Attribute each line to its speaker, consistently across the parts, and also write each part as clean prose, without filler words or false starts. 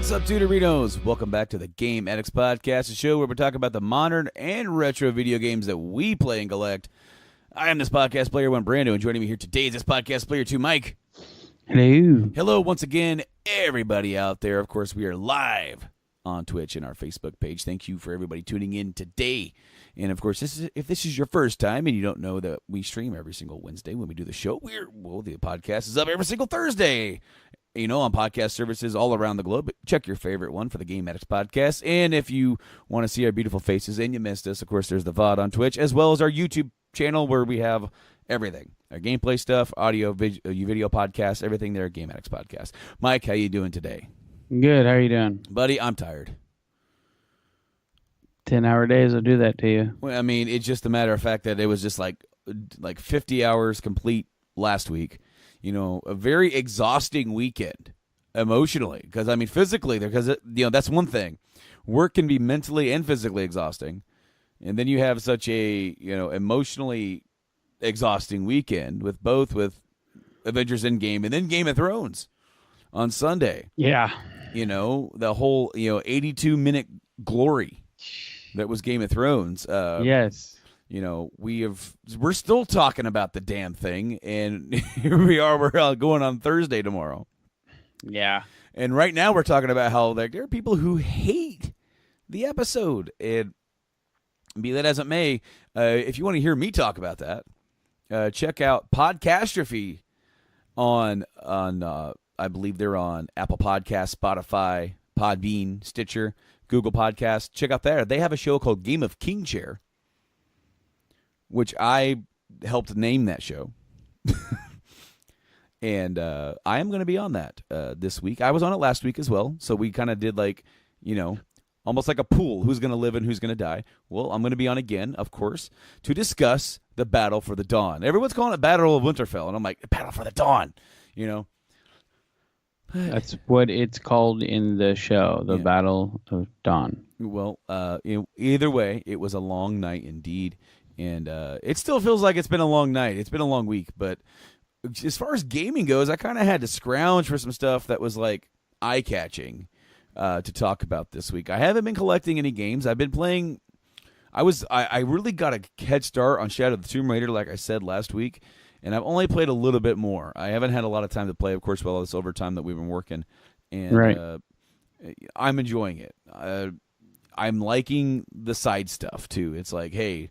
Speaker 1: What's up, Tudorinos? Welcome back to the Game Addicts Podcast, a show where we talk about the modern and retro video games that we play and collect. I am this podcast player one, Brando, and joining me here today is this podcast player two, Mike.
Speaker 2: Hello.
Speaker 1: Hello once again, everybody out there. Of course, we are live on Twitch and our Facebook page. Thank you for everybody tuning in today. And of course, if this is your first time and you don't know that we stream every single Wednesday when we do the show, the podcast is up every single Thursday. On podcast services all around the globe. Check your favorite one for the Game Addicts Podcast. And if you want to see our beautiful faces and you missed us, of course, there's the VOD on Twitch, as well as our YouTube channel where we have everything. Our gameplay stuff, audio, video podcasts, everything there at Game Addicts Podcast. Mike, how you doing today?
Speaker 2: Good. How are you doing?
Speaker 1: Buddy, I'm tired.
Speaker 2: 10-hour days will do that to you.
Speaker 1: Well, I mean, it's just a matter of fact that it was just like 50 hours complete last week. A very exhausting weekend emotionally. Because, I mean, physically, that's one thing. Work can be mentally and physically exhausting. And then you have such a, emotionally exhausting weekend with Avengers Endgame and then Game of Thrones on Sunday.
Speaker 2: Yeah.
Speaker 1: The whole, 82-minute glory that was Game of Thrones.
Speaker 2: Yes.
Speaker 1: We're still talking about the damn thing, and here we are. We're going on Thursday tomorrow.
Speaker 2: Yeah.
Speaker 1: And right now we're talking about how there are people who hate the episode. And be that as it may, if you want to hear me talk about that, check out Podcastrophe on I believe they're on Apple Podcasts, Spotify, Podbean, Stitcher, Google Podcasts. Check out there. They have a show called Game of King Chair, which I helped name that show. And I am going to be on that this week. I was on it last week as well. So we kind of did almost like a pool. Who's going to live and who's going to die? Well, I'm going to be on again, of course, to discuss the Battle for the Dawn. Everyone's calling it Battle of Winterfell. And I'm like, Battle for the Dawn,
Speaker 2: That's what it's called in the show, the Battle of Dawn.
Speaker 1: Well, either way, it was a long night indeed. And it still feels like it's been a long night. It's been a long week. But as far as gaming goes, I kind of had to scrounge for some stuff that was like eye-catching to talk about this week. I haven't been collecting any games. I've been playing. I really got a head start on Shadow of the Tomb Raider, like I said last week. And I've only played a little bit more. I haven't had a lot of time to play, of course, with all this overtime that we've been working. And
Speaker 2: right.
Speaker 1: I'm enjoying it. I'm liking the side stuff, too. It's like, hey,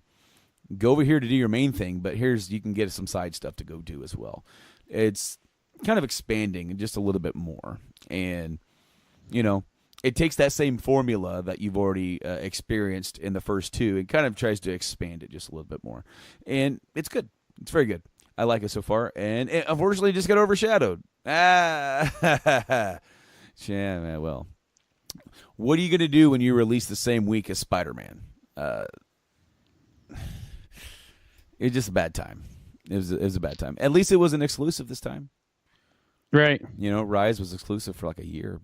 Speaker 1: go over here to do your main thing, but you can get some side stuff to go do as well. It's kind of expanding just a little bit more. And, it takes that same formula that you've already experienced in the first two and kind of tries to expand it just a little bit more. And it's good. It's very good. I like it so far. And it unfortunately just got overshadowed. Yeah, well, what are you going to do when you release the same week as Spider-Man? It's just a bad time. It was a bad time. At least it wasn't exclusive this time.
Speaker 2: Right.
Speaker 1: Rise was exclusive for like a year,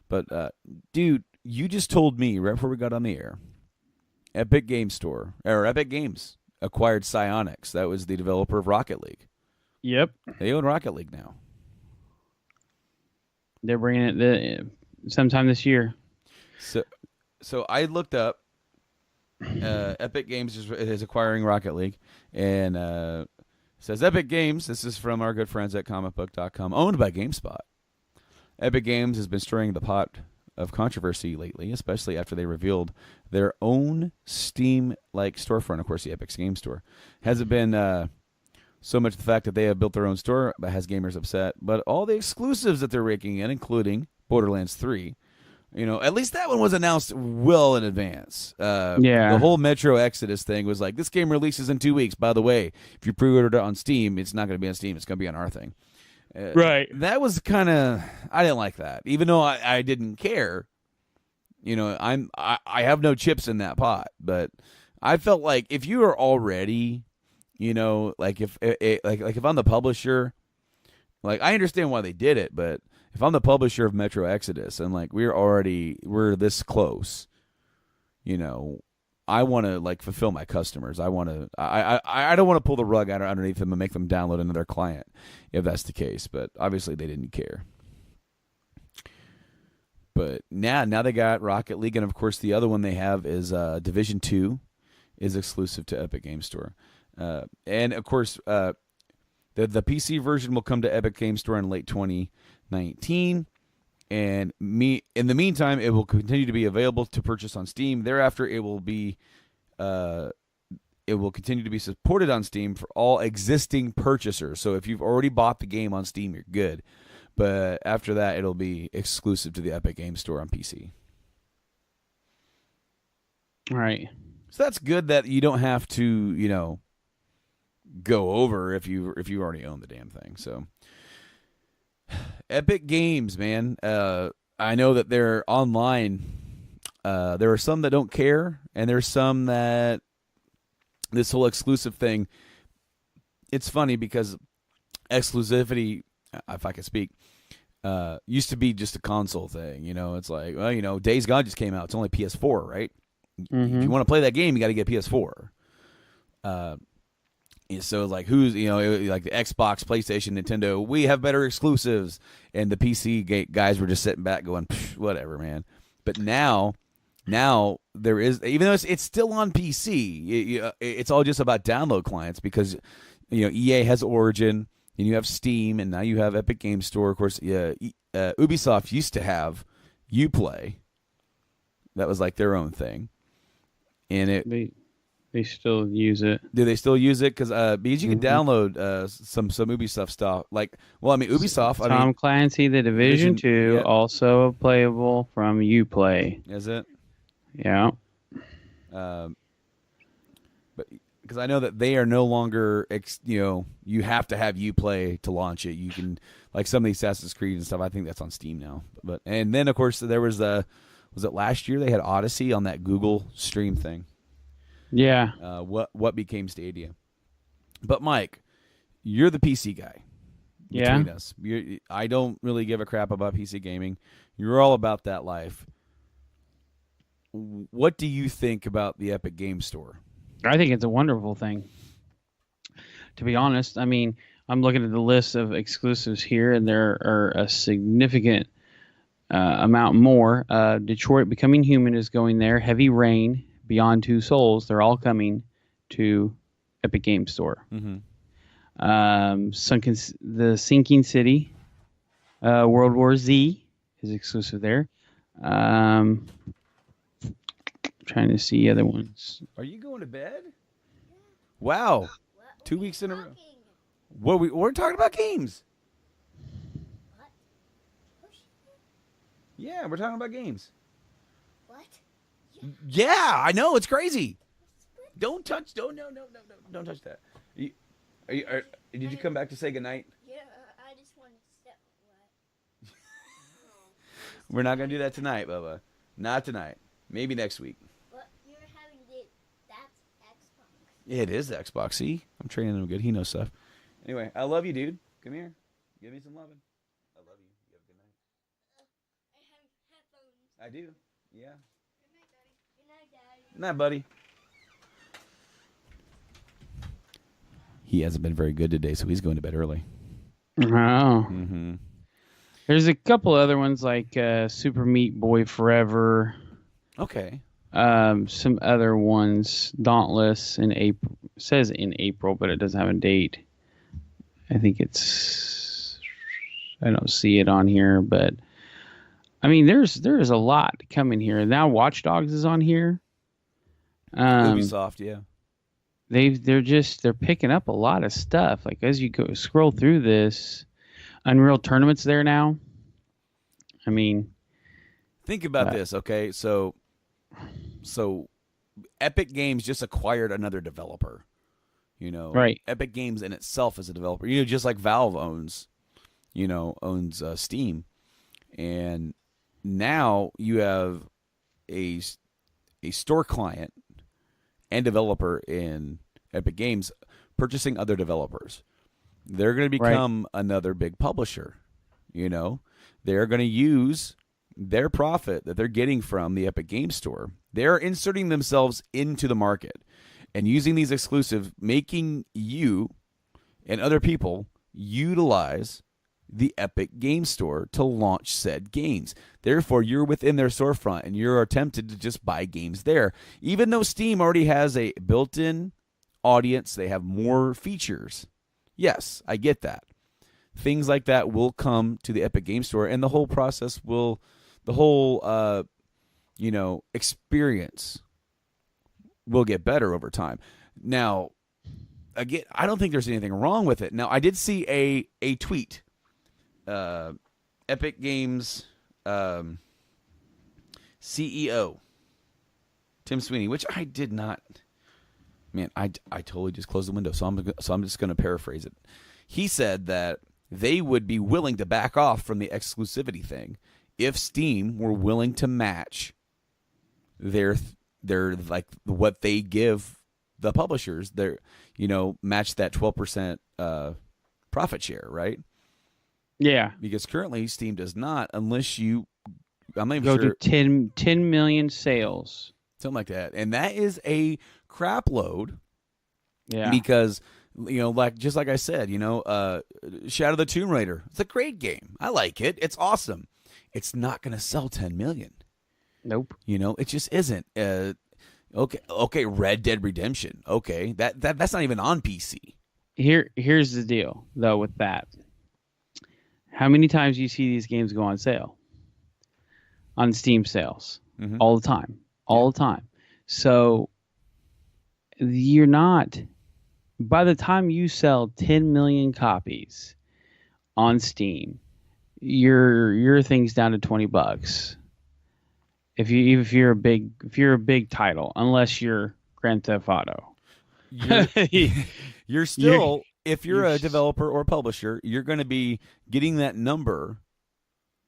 Speaker 1: but dude, you just told me right before we got on the air, Epic Games acquired Psyonix. That was the developer of Rocket League.
Speaker 2: Yep.
Speaker 1: They own Rocket League now.
Speaker 2: They're bringing it sometime this year.
Speaker 1: So I looked up. Epic Games is acquiring Rocket League, and it says Epic Games. This is from our good friends at comicbook.com, owned by GameSpot. Epic Games has been stirring the pot of controversy lately, especially after they revealed their own Steam-like storefront. Of course, the Epic's Game Store. Hasn't been so much the fact that they have built their own store that has gamers upset, but all the exclusives that they're raking in, including Borderlands 3, At least that one was announced well in advance.
Speaker 2: Yeah.
Speaker 1: The whole Metro Exodus thing was like, this game releases in 2 weeks. By the way, if you pre-ordered it on Steam, it's not going to be on Steam. It's going to be on our thing.
Speaker 2: Right.
Speaker 1: That was kind of, I didn't like that. Even though I didn't care. I have no chips in that pot, but I felt like if you are already, like if I'm the publisher, like I understand why they did it, but if I'm the publisher of Metro Exodus and like we're this close, I want to like fulfill my customers. I don't want to pull the rug out underneath them and make them download another client if that's the case. But obviously they didn't care. But now they got Rocket League, and of course the other one they have is Division 2 is exclusive to Epic Game Store, and of course the PC version will come to Epic Game Store in late 2019. And in the meantime, it will continue to be available to purchase on Steam. Thereafter, it will continue to be supported on Steam for all existing purchasers. So if you've already bought the game on Steam, you're good. But after that, it'll be exclusive to the Epic Game Store on PC.
Speaker 2: All right.
Speaker 1: So that's good that you don't have to, go over if you already own the damn thing. So. Epic Games, man. I know that they're online. There are some that don't care, and there's some that this whole exclusive thing. It's funny because exclusivity, if I can speak, used to be just a console thing. It's like, well, Days Gone just came out. It's only PS4, right?
Speaker 2: Mm-hmm.
Speaker 1: If you want to play that game, you got to get PS4. So like who's like the Xbox, PlayStation, Nintendo, we have better exclusives, and the PC guys were just sitting back going whatever, man. But now there is, even though it's still on PC, it's all just about download clients because EA has Origin and you have Steam and now you have Epic Game Store. Of course, Ubisoft used to have Uplay. That was like their own thing, and
Speaker 2: They still use it.
Speaker 1: Do they still use it? Because you can download some Ubisoft stuff. Like, well, I mean, Ubisoft.
Speaker 2: Tom Clancy, The Division 2,
Speaker 1: yeah.
Speaker 2: Also playable from Uplay.
Speaker 1: Is it?
Speaker 2: Yeah.
Speaker 1: But because I know that they are no longer, you have to have Uplay to launch it. You can, like some of the Assassin's Creed and stuff. I think that's on Steam now. And then of course there was was it last year they had Odyssey on that Google Stream thing.
Speaker 2: Yeah.
Speaker 1: What became Stadia. But Mike, you're the PC guy.
Speaker 2: Yeah.
Speaker 1: Between us. I don't really give a crap about PC gaming. You're all about that life. What do you think about the Epic Game Store?
Speaker 2: I think it's a wonderful thing. To be honest, I mean, I'm looking at the list of exclusives here, and there are a significant amount more. Detroit Becoming Human is going there. Heavy Rain, Beyond Two Souls, they're all coming to Epic Game Store.
Speaker 1: Mm-hmm.
Speaker 2: The Sinking City, World War Z is exclusive there. Trying to see other ones.
Speaker 1: Are you going to bed? Wow. 2 weeks in a row. We're talking about games. Yeah, we're talking about games.
Speaker 3: What?
Speaker 1: Yeah, I know, it's crazy. Don't touch don't touch that. Did you come back to say goodnight?
Speaker 3: Yeah, I just wanted to step wet.
Speaker 1: We're not gonna do that tonight, Bubba. Not tonight. Maybe next week.
Speaker 3: But you're having that's Xbox.
Speaker 1: It is the Xbox. See? I'm training him good. He knows stuff. Anyway, I love you, dude. Come here. Give me some loving. I love you. You have a good night.
Speaker 3: I have headphones.
Speaker 1: I do. Yeah.
Speaker 3: Good night, Daddy. Good night, Daddy.
Speaker 1: Good night, buddy. He hasn't been very good today, so he's going to bed early.
Speaker 2: Oh.
Speaker 1: Mm-hmm.
Speaker 2: There's a couple other ones like Super Meat Boy Forever.
Speaker 1: Okay.
Speaker 2: Some other ones. Dauntless in April. It says in April, but it doesn't have a date. I think I don't see it on here, but I mean, there is a lot coming here. Now Watch Dogs is on here.
Speaker 1: Ubisoft, yeah.
Speaker 2: They're picking up a lot of stuff. Like as you go scroll through this, Unreal Tournament's there now. I mean,
Speaker 1: think about this, okay? So Epic Games just acquired another developer.
Speaker 2: Right.
Speaker 1: Epic Games in itself is a developer. Just like Valve owns Steam, and now you have a store client and developer in Epic Games purchasing other developers. They're going to become another big publisher. They're going to use their profit that they're getting from the Epic Game Store. They're inserting themselves into the market and using these exclusive, making you and other people utilize the Epic Game Store to launch said games. Therefore, you're within their storefront and you're tempted to just buy games there. Even though Steam already has a built-in audience, they have more features. Yes, I get that. Things like that will come to the Epic Game Store, and the whole process will, the whole, experience will get better over time. Now, again, I don't think there's anything wrong with it. Now, I did see a tweet. Epic Games CEO Tim Sweeney, which I did not. Man, I totally just closed the window, so I'm just going to paraphrase it. He said that they would be willing to back off from the exclusivity thing if Steam were willing to match their like what they give the publishers. Match that 12% profit share, right?
Speaker 2: Yeah.
Speaker 1: Because currently Steam does not, unless you, I'm not even
Speaker 2: go
Speaker 1: sure.
Speaker 2: to 10 million sales.
Speaker 1: Something like that. And that is a crap load.
Speaker 2: Yeah.
Speaker 1: Because, just like I said, Shadow of the Tomb Raider, it's a great game. I like it. It's awesome. It's not going to sell 10 million.
Speaker 2: Nope.
Speaker 1: It just isn't. Okay, Red Dead Redemption. Okay, that's not even on PC.
Speaker 2: Here's the deal, though, with that. How many times do you see these games go on sale? On Steam sales.
Speaker 1: Mm-hmm.
Speaker 2: All the time. All the time. So you're not, by the time you sell 10 million copies on Steam, your thing's down to $20. If you're a big title, unless you're Grand Theft Auto.
Speaker 1: You're still, if you're a developer or publisher, you're going to be getting that number.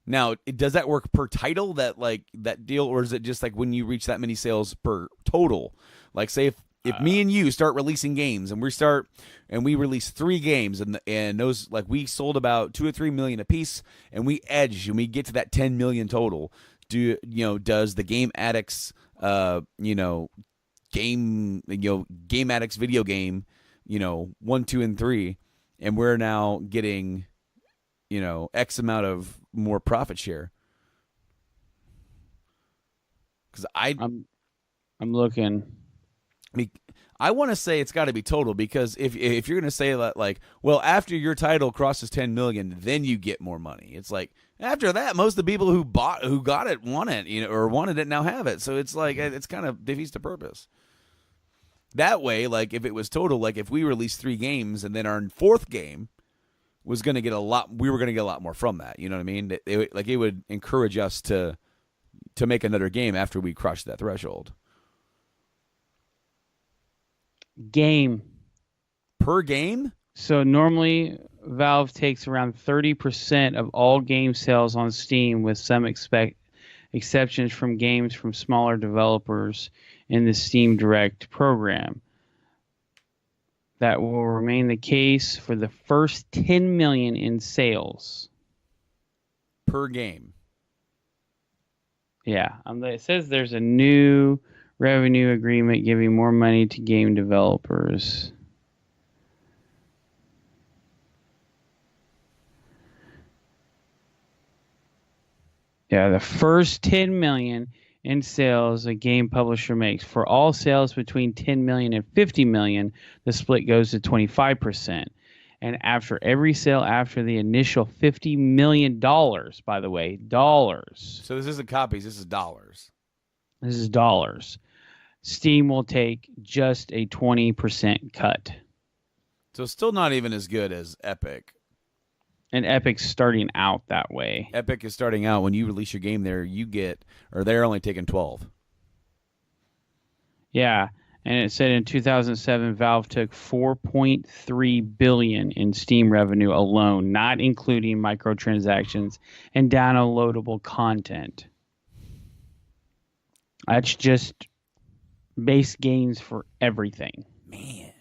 Speaker 1: Now, does that work per title, that deal, or is it just like when you reach that many sales per total? Like, say if me and you start releasing games and we release 3 games and those, like, we sold about 2 or 3 million a piece and we edge and we get to that 10 million total, does the Game Addicts Game Addicts video game 1, 2, and 3, and we're now getting X amount of more profit share? Because
Speaker 2: I'm looking.
Speaker 1: I want to say it's got to be total, because if you're going to say that, like, well, after your title crosses 10 million, then you get more money. It's like, after that, most of the people who got it want it, or wanted it, now have it. So it's like, it's kind of defeats the purpose. That way, like, if it was total, like if we released 3 games and then our 4th game was going to get we were going to get a lot more from that. You know what I mean? It would encourage us to make another game after we crushed that threshold.
Speaker 2: Game.
Speaker 1: Per game?
Speaker 2: So normally Valve takes around 30% of all game sales on Steam, with some exceptions from games from smaller developers in the Steam Direct program. That will remain the case for the first 10 million in sales.
Speaker 1: Per game.
Speaker 2: Yeah. It says there's a new revenue agreement giving more money to game developers. Yeah, the first 10 million in sales a game publisher makes. For all sales between 10 million and 50 million, the split goes to 25%. And after every sale after the initial $50 million, by the way, dollars.
Speaker 1: So this isn't copies, this is dollars.
Speaker 2: This is dollars. Steam will take just a 20% cut.
Speaker 1: So still not even as good as Epic.
Speaker 2: And Epic's starting out that way.
Speaker 1: Epic is starting out. When you release your game there, you get, or they're only taking 12.
Speaker 2: Yeah. And it said in 2007, Valve took $4.3 billion in Steam revenue alone, not including microtransactions and downloadable content. That's just base gains for everything.
Speaker 1: Man.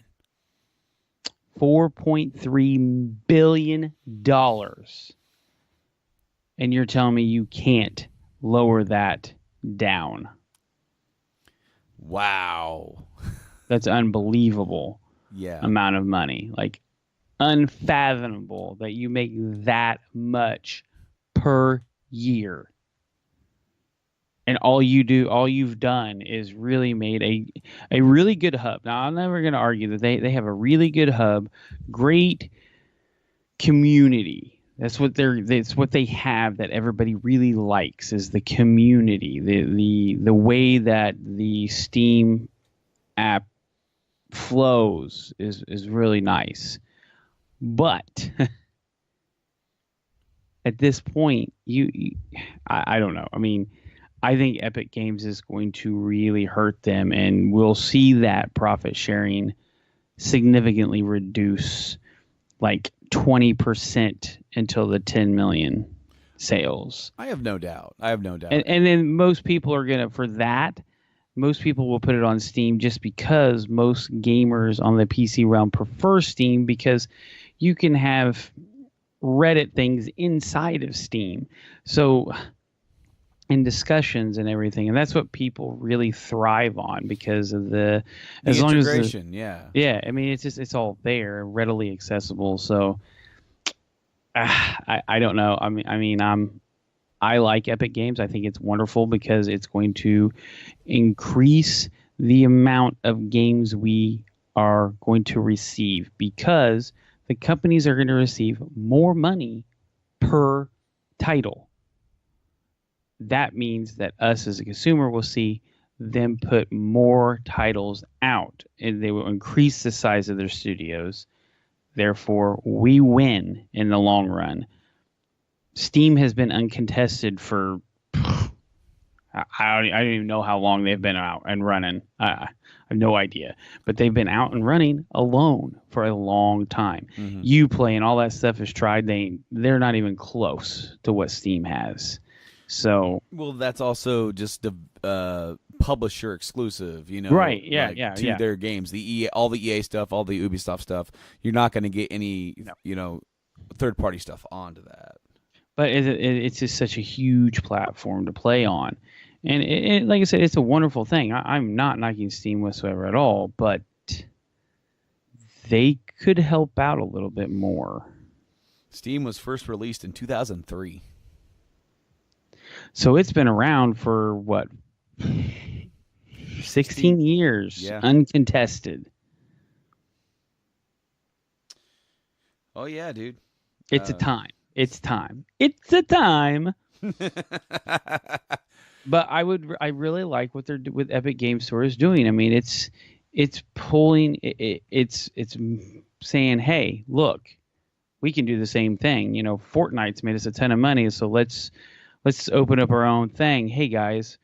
Speaker 2: $4.3 billion. And you're telling me you can't lower that down.
Speaker 1: Wow.
Speaker 2: That's unbelievable.
Speaker 1: Yeah.
Speaker 2: Amount of money. Like, unfathomable that you make that much per year. And all you've done is really made a really good hub. Now, I'm never going to argue that they have a really good hub, great community. That's what they have that everybody really likes is the community, the way that the Steam app flows is really nice. But at this point, I don't know. I mean, I think Epic Games is going to really hurt them, and we'll see that profit sharing significantly reduce, like 20% until the 10 million sales.
Speaker 1: I have no doubt.
Speaker 2: And then most people are going to, most people will put it on Steam just because most gamers on the PC realm prefer Steam because you can have Reddit things inside of Steam. So in discussions and everything, and that's what people really thrive on because of the
Speaker 1: integration.
Speaker 2: Yeah, I mean it's all there, readily accessible. So I don't know. I like Epic Games. I think it's wonderful because it's going to increase the amount of games we are going to receive because the companies are going to receive more money per title. That means that us as a consumer will see them put more titles out and they will increase the size of their studios. Therefore, we win in the long run. Steam has been uncontested for I don't even know how long they've been out and running. I have no idea. But they've been out and running alone for a long time. Mm-hmm. Uplay and all that stuff is tried. They're not even close to what Steam has. So
Speaker 1: well, that's also just the publisher exclusive,
Speaker 2: right? Yeah,
Speaker 1: to their games. All the EA stuff, all the Ubisoft stuff. You're not going to get any, third party stuff onto that.
Speaker 2: But it's just such a huge platform to play on, and it, like I said, it's a wonderful thing. I'm not knocking Steam whatsoever at all, but they could help out a little bit more.
Speaker 1: Steam was first released in 2003.
Speaker 2: So it's been around for what? 16 years, uncontested.
Speaker 1: Oh yeah, dude.
Speaker 2: It's a time. It's time. It's a time. But I really like what what Epic Game Store is doing. I mean, it's pulling. It's saying, hey, look, we can do the same thing. Fortnite's made us a ton of money, so let's open up our own thing. Hey guys,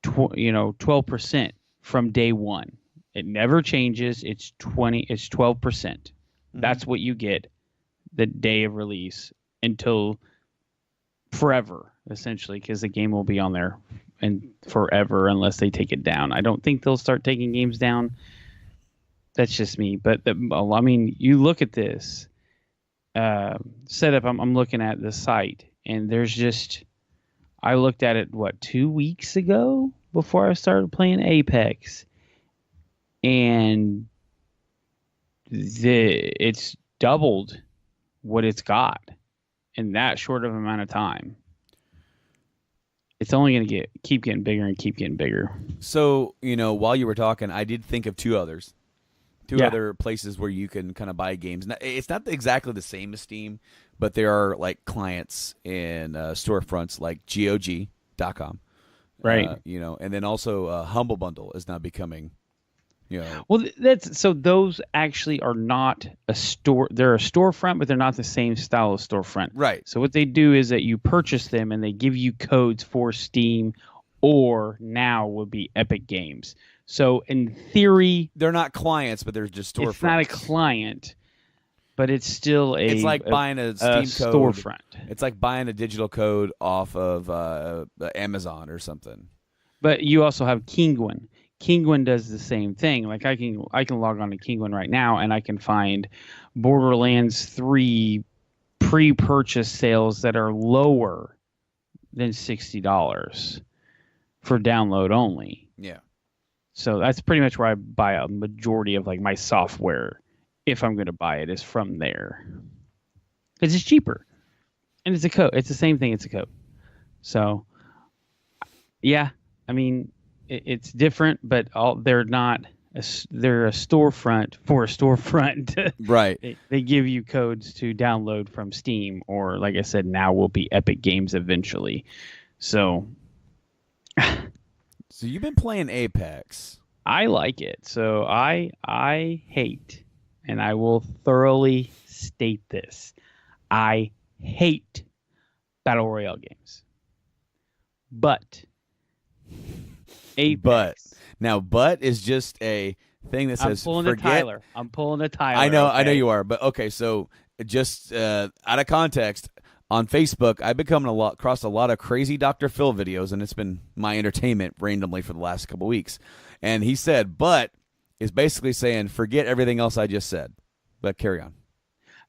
Speaker 2: 12% from day one. It never changes. It's 12%. Mm-hmm. That's what you get the day of release until forever, essentially, because the game will be on there and forever unless they take it down. I don't think they'll start taking games down. That's just me. But you look at this setup. I'm looking at the site, and there's just. I looked at it, 2 weeks ago before I started playing Apex. And it's doubled what it's got in that short of amount of time. It's only going to keep getting bigger and keep getting bigger.
Speaker 1: So, while you were talking, I did think of two other places where you can kind of buy games. Now, it's not exactly the same as Steam, but there are like clients and storefronts like GOG.com.
Speaker 2: Right.
Speaker 1: And then also Humble Bundle is now becoming You know,
Speaker 2: Well, that's so those actually are not a store. They're a storefront, but they're not the same style of storefront.
Speaker 1: right?
Speaker 2: So what they do is that you purchase them and they give you codes for Steam, or now would be Epic Games. So in theory,
Speaker 1: They're not clients, but they're just storefronts.
Speaker 2: it's not a client, but it's still
Speaker 1: It's like buying a Steam code.
Speaker 2: storefront.
Speaker 1: It's like buying a digital code off of Amazon or something.
Speaker 2: But you also have Kinguin. Kinguin does the same thing. Like I can log on to Kinguin right now and I can find Borderlands 3 pre-purchase sales that are lower than $60 for download only.
Speaker 1: Yeah.
Speaker 2: So that's pretty much where I buy a majority of like my software, if I'm going to buy it, is from there. Because it's cheaper. And it's a code. It's the same thing. It's a code. So, yeah, I mean, it's different, but they're not. They're a storefront for a storefront.
Speaker 1: Right.
Speaker 2: They give you codes to download from Steam, or like I said, now will be Epic Games eventually. So
Speaker 1: you've been playing Apex.
Speaker 2: I like it. So I hate, and I will thoroughly state this: I hate battle royale games. But Apex.
Speaker 1: But is just a thing that says
Speaker 2: I'm pulling
Speaker 1: forget.
Speaker 2: a Tyler. I'm pulling a Tyler.
Speaker 1: I know
Speaker 2: okay?
Speaker 1: you are, but okay. So just out of context, on Facebook, I've become across a lot of crazy Dr. Phil videos, and it's been my entertainment randomly for the last couple of weeks. And he said, "But" is basically saying, forget everything else I just said. But carry on.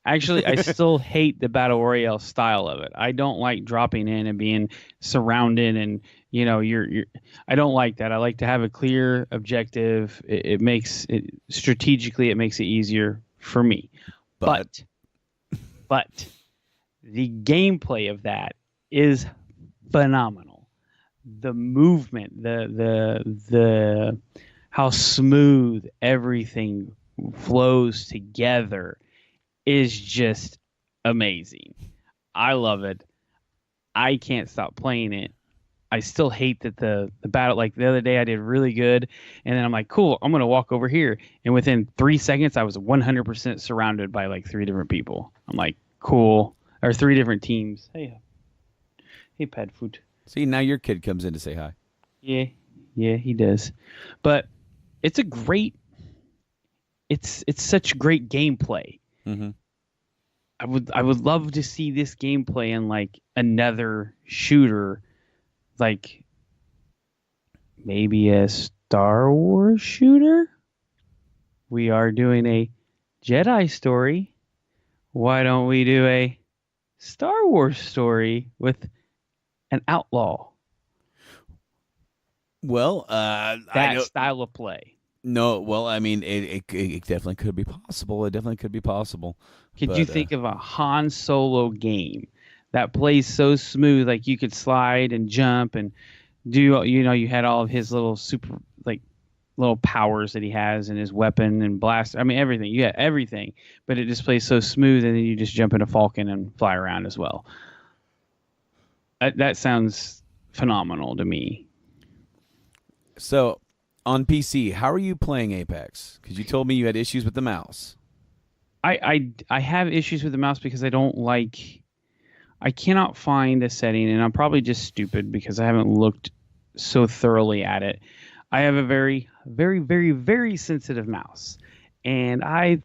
Speaker 2: Actually, I still hate the battle royale style of it. I don't like dropping in and being surrounded, and you're. I don't like that. I like to have a clear objective. It makes it strategically. It makes it easier for me. But the gameplay of that is phenomenal. The movement, the how smooth everything flows together is just amazing. I love it. I can't stop playing it. I still hate that the battle, like the other day I did really good, and then I'm like, cool, I'm going to walk over here. And within 3 seconds, I was 100% surrounded by like 3 different people. I'm like, cool. Or 3 different teams. Hey, Padfoot.
Speaker 1: See, now your kid comes in to say hi.
Speaker 2: Yeah, he does. But it's a great, it's such great gameplay.
Speaker 1: Mm-hmm.
Speaker 2: I would love to see this gameplay in like another shooter, like maybe a Star Wars shooter. We are doing a Jedi story. Why don't we do a Star Wars story with an outlaw?
Speaker 1: Well,
Speaker 2: that style of play.
Speaker 1: No, well, I mean, it definitely could be possible. It definitely could be possible.
Speaker 2: Could you think of a Han Solo game that plays so smooth, like you could slide and jump and do, you had all of his little super, like, little powers that he has in his weapon and blast. I mean, everything. You got everything, but it just plays so smooth, and then you just jump in a Falcon and fly around as well. That sounds phenomenal to me.
Speaker 1: So, on PC, how are you playing Apex? Because you told me you had issues with the mouse.
Speaker 2: I have issues with the mouse because I cannot find a setting, and I'm probably just stupid because I haven't looked so thoroughly at it. I have a very, very, very, very sensitive mouse, and I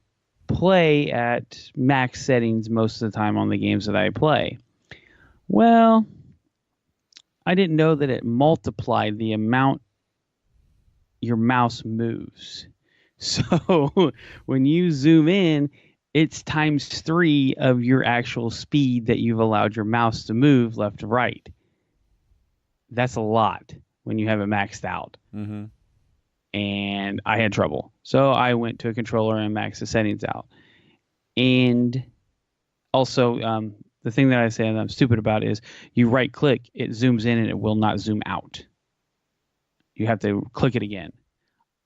Speaker 2: play at max settings most of the time on the games that I play. Well, I didn't know that it multiplied the amount your mouse moves. So when you zoom in, it's times 3 of your actual speed that you've allowed your mouse to move left to right. That's a lot when you have it maxed out.
Speaker 1: Mm-hmm.
Speaker 2: And I had trouble. So I went to a controller and maxed the settings out. And also, the thing that I say that I'm stupid about is you right click, it zooms in and it will not zoom out. You have to click it again.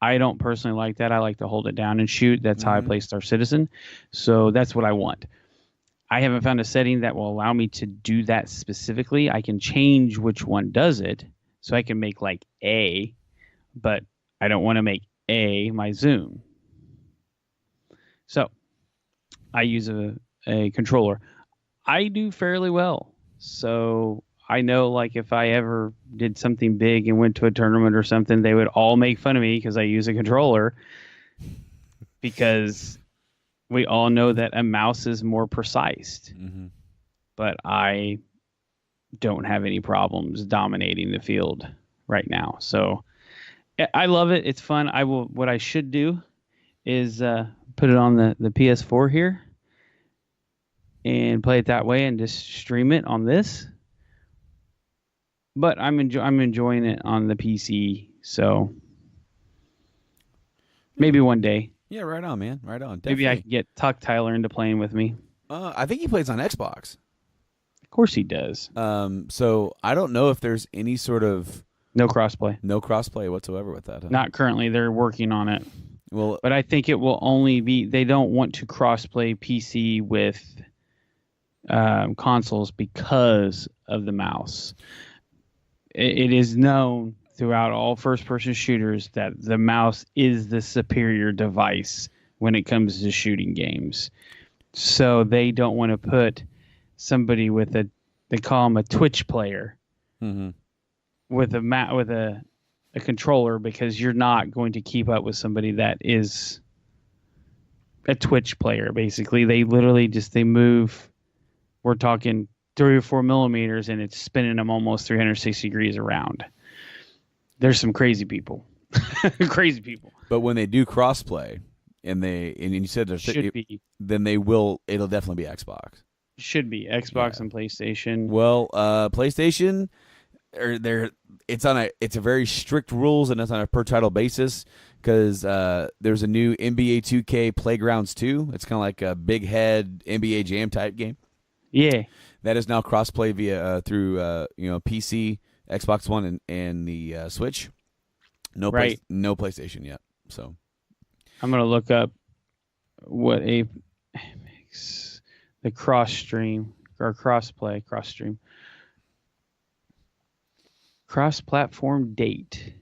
Speaker 2: I don't personally like that. I like to hold it down and shoot. That's how I play Star Citizen. So that's what I want. I haven't found a setting that will allow me to do that specifically. I can change which one does it. So I can make like A, but I don't want to make my zoom. So I use a controller. I do fairly well. So I know, like, if I ever did something big and went to a tournament or something, they would all make fun of me because I use a controller, because we all know that a mouse is more precise.
Speaker 1: Mm-hmm.
Speaker 2: But I don't have any problems dominating the field right now. So I love it. It's fun. What I should do is put it on the PS4 here and play it that way and just stream it on this. But I'm enjoying it on the PC. So maybe one day.
Speaker 1: Yeah, right on, man. Right on. Definitely.
Speaker 2: Maybe I can get Tuck Tyler into playing with me.
Speaker 1: I think he plays on Xbox.
Speaker 2: Of course he does.
Speaker 1: So I don't know if there's any sort of
Speaker 2: no crossplay
Speaker 1: whatsoever with that. Huh?
Speaker 2: Not currently. They're working on it.
Speaker 1: Well,
Speaker 2: but I think it will only be. They don't want to crossplay PC with consoles because of the mouse. It is known throughout all first-person shooters that the mouse is the superior device when it comes to shooting games. So they don't want to put somebody with they call them a Twitch player,
Speaker 1: mm-hmm.
Speaker 2: with a controller, because you're not going to keep up with somebody that is a Twitch player. Basically, they literally they move. We're talking 3 or 4 millimeters, and it's spinning them almost 360 degrees around. There's some crazy people, crazy people.
Speaker 1: But when they do crossplay, and you said then they will. It'll definitely be Xbox.
Speaker 2: Should be Xbox and PlayStation.
Speaker 1: Well, PlayStation, it's a very strict rules, and it's on a per title basis, because there's a new NBA 2K Playgrounds 2. It's kind of like a big head NBA Jam type game.
Speaker 2: Yeah,
Speaker 1: that is now crossplay via through PC, Xbox One, and the Switch. No PlayStation yet. So
Speaker 2: I'm gonna look up what the cross stream or cross stream cross platform date.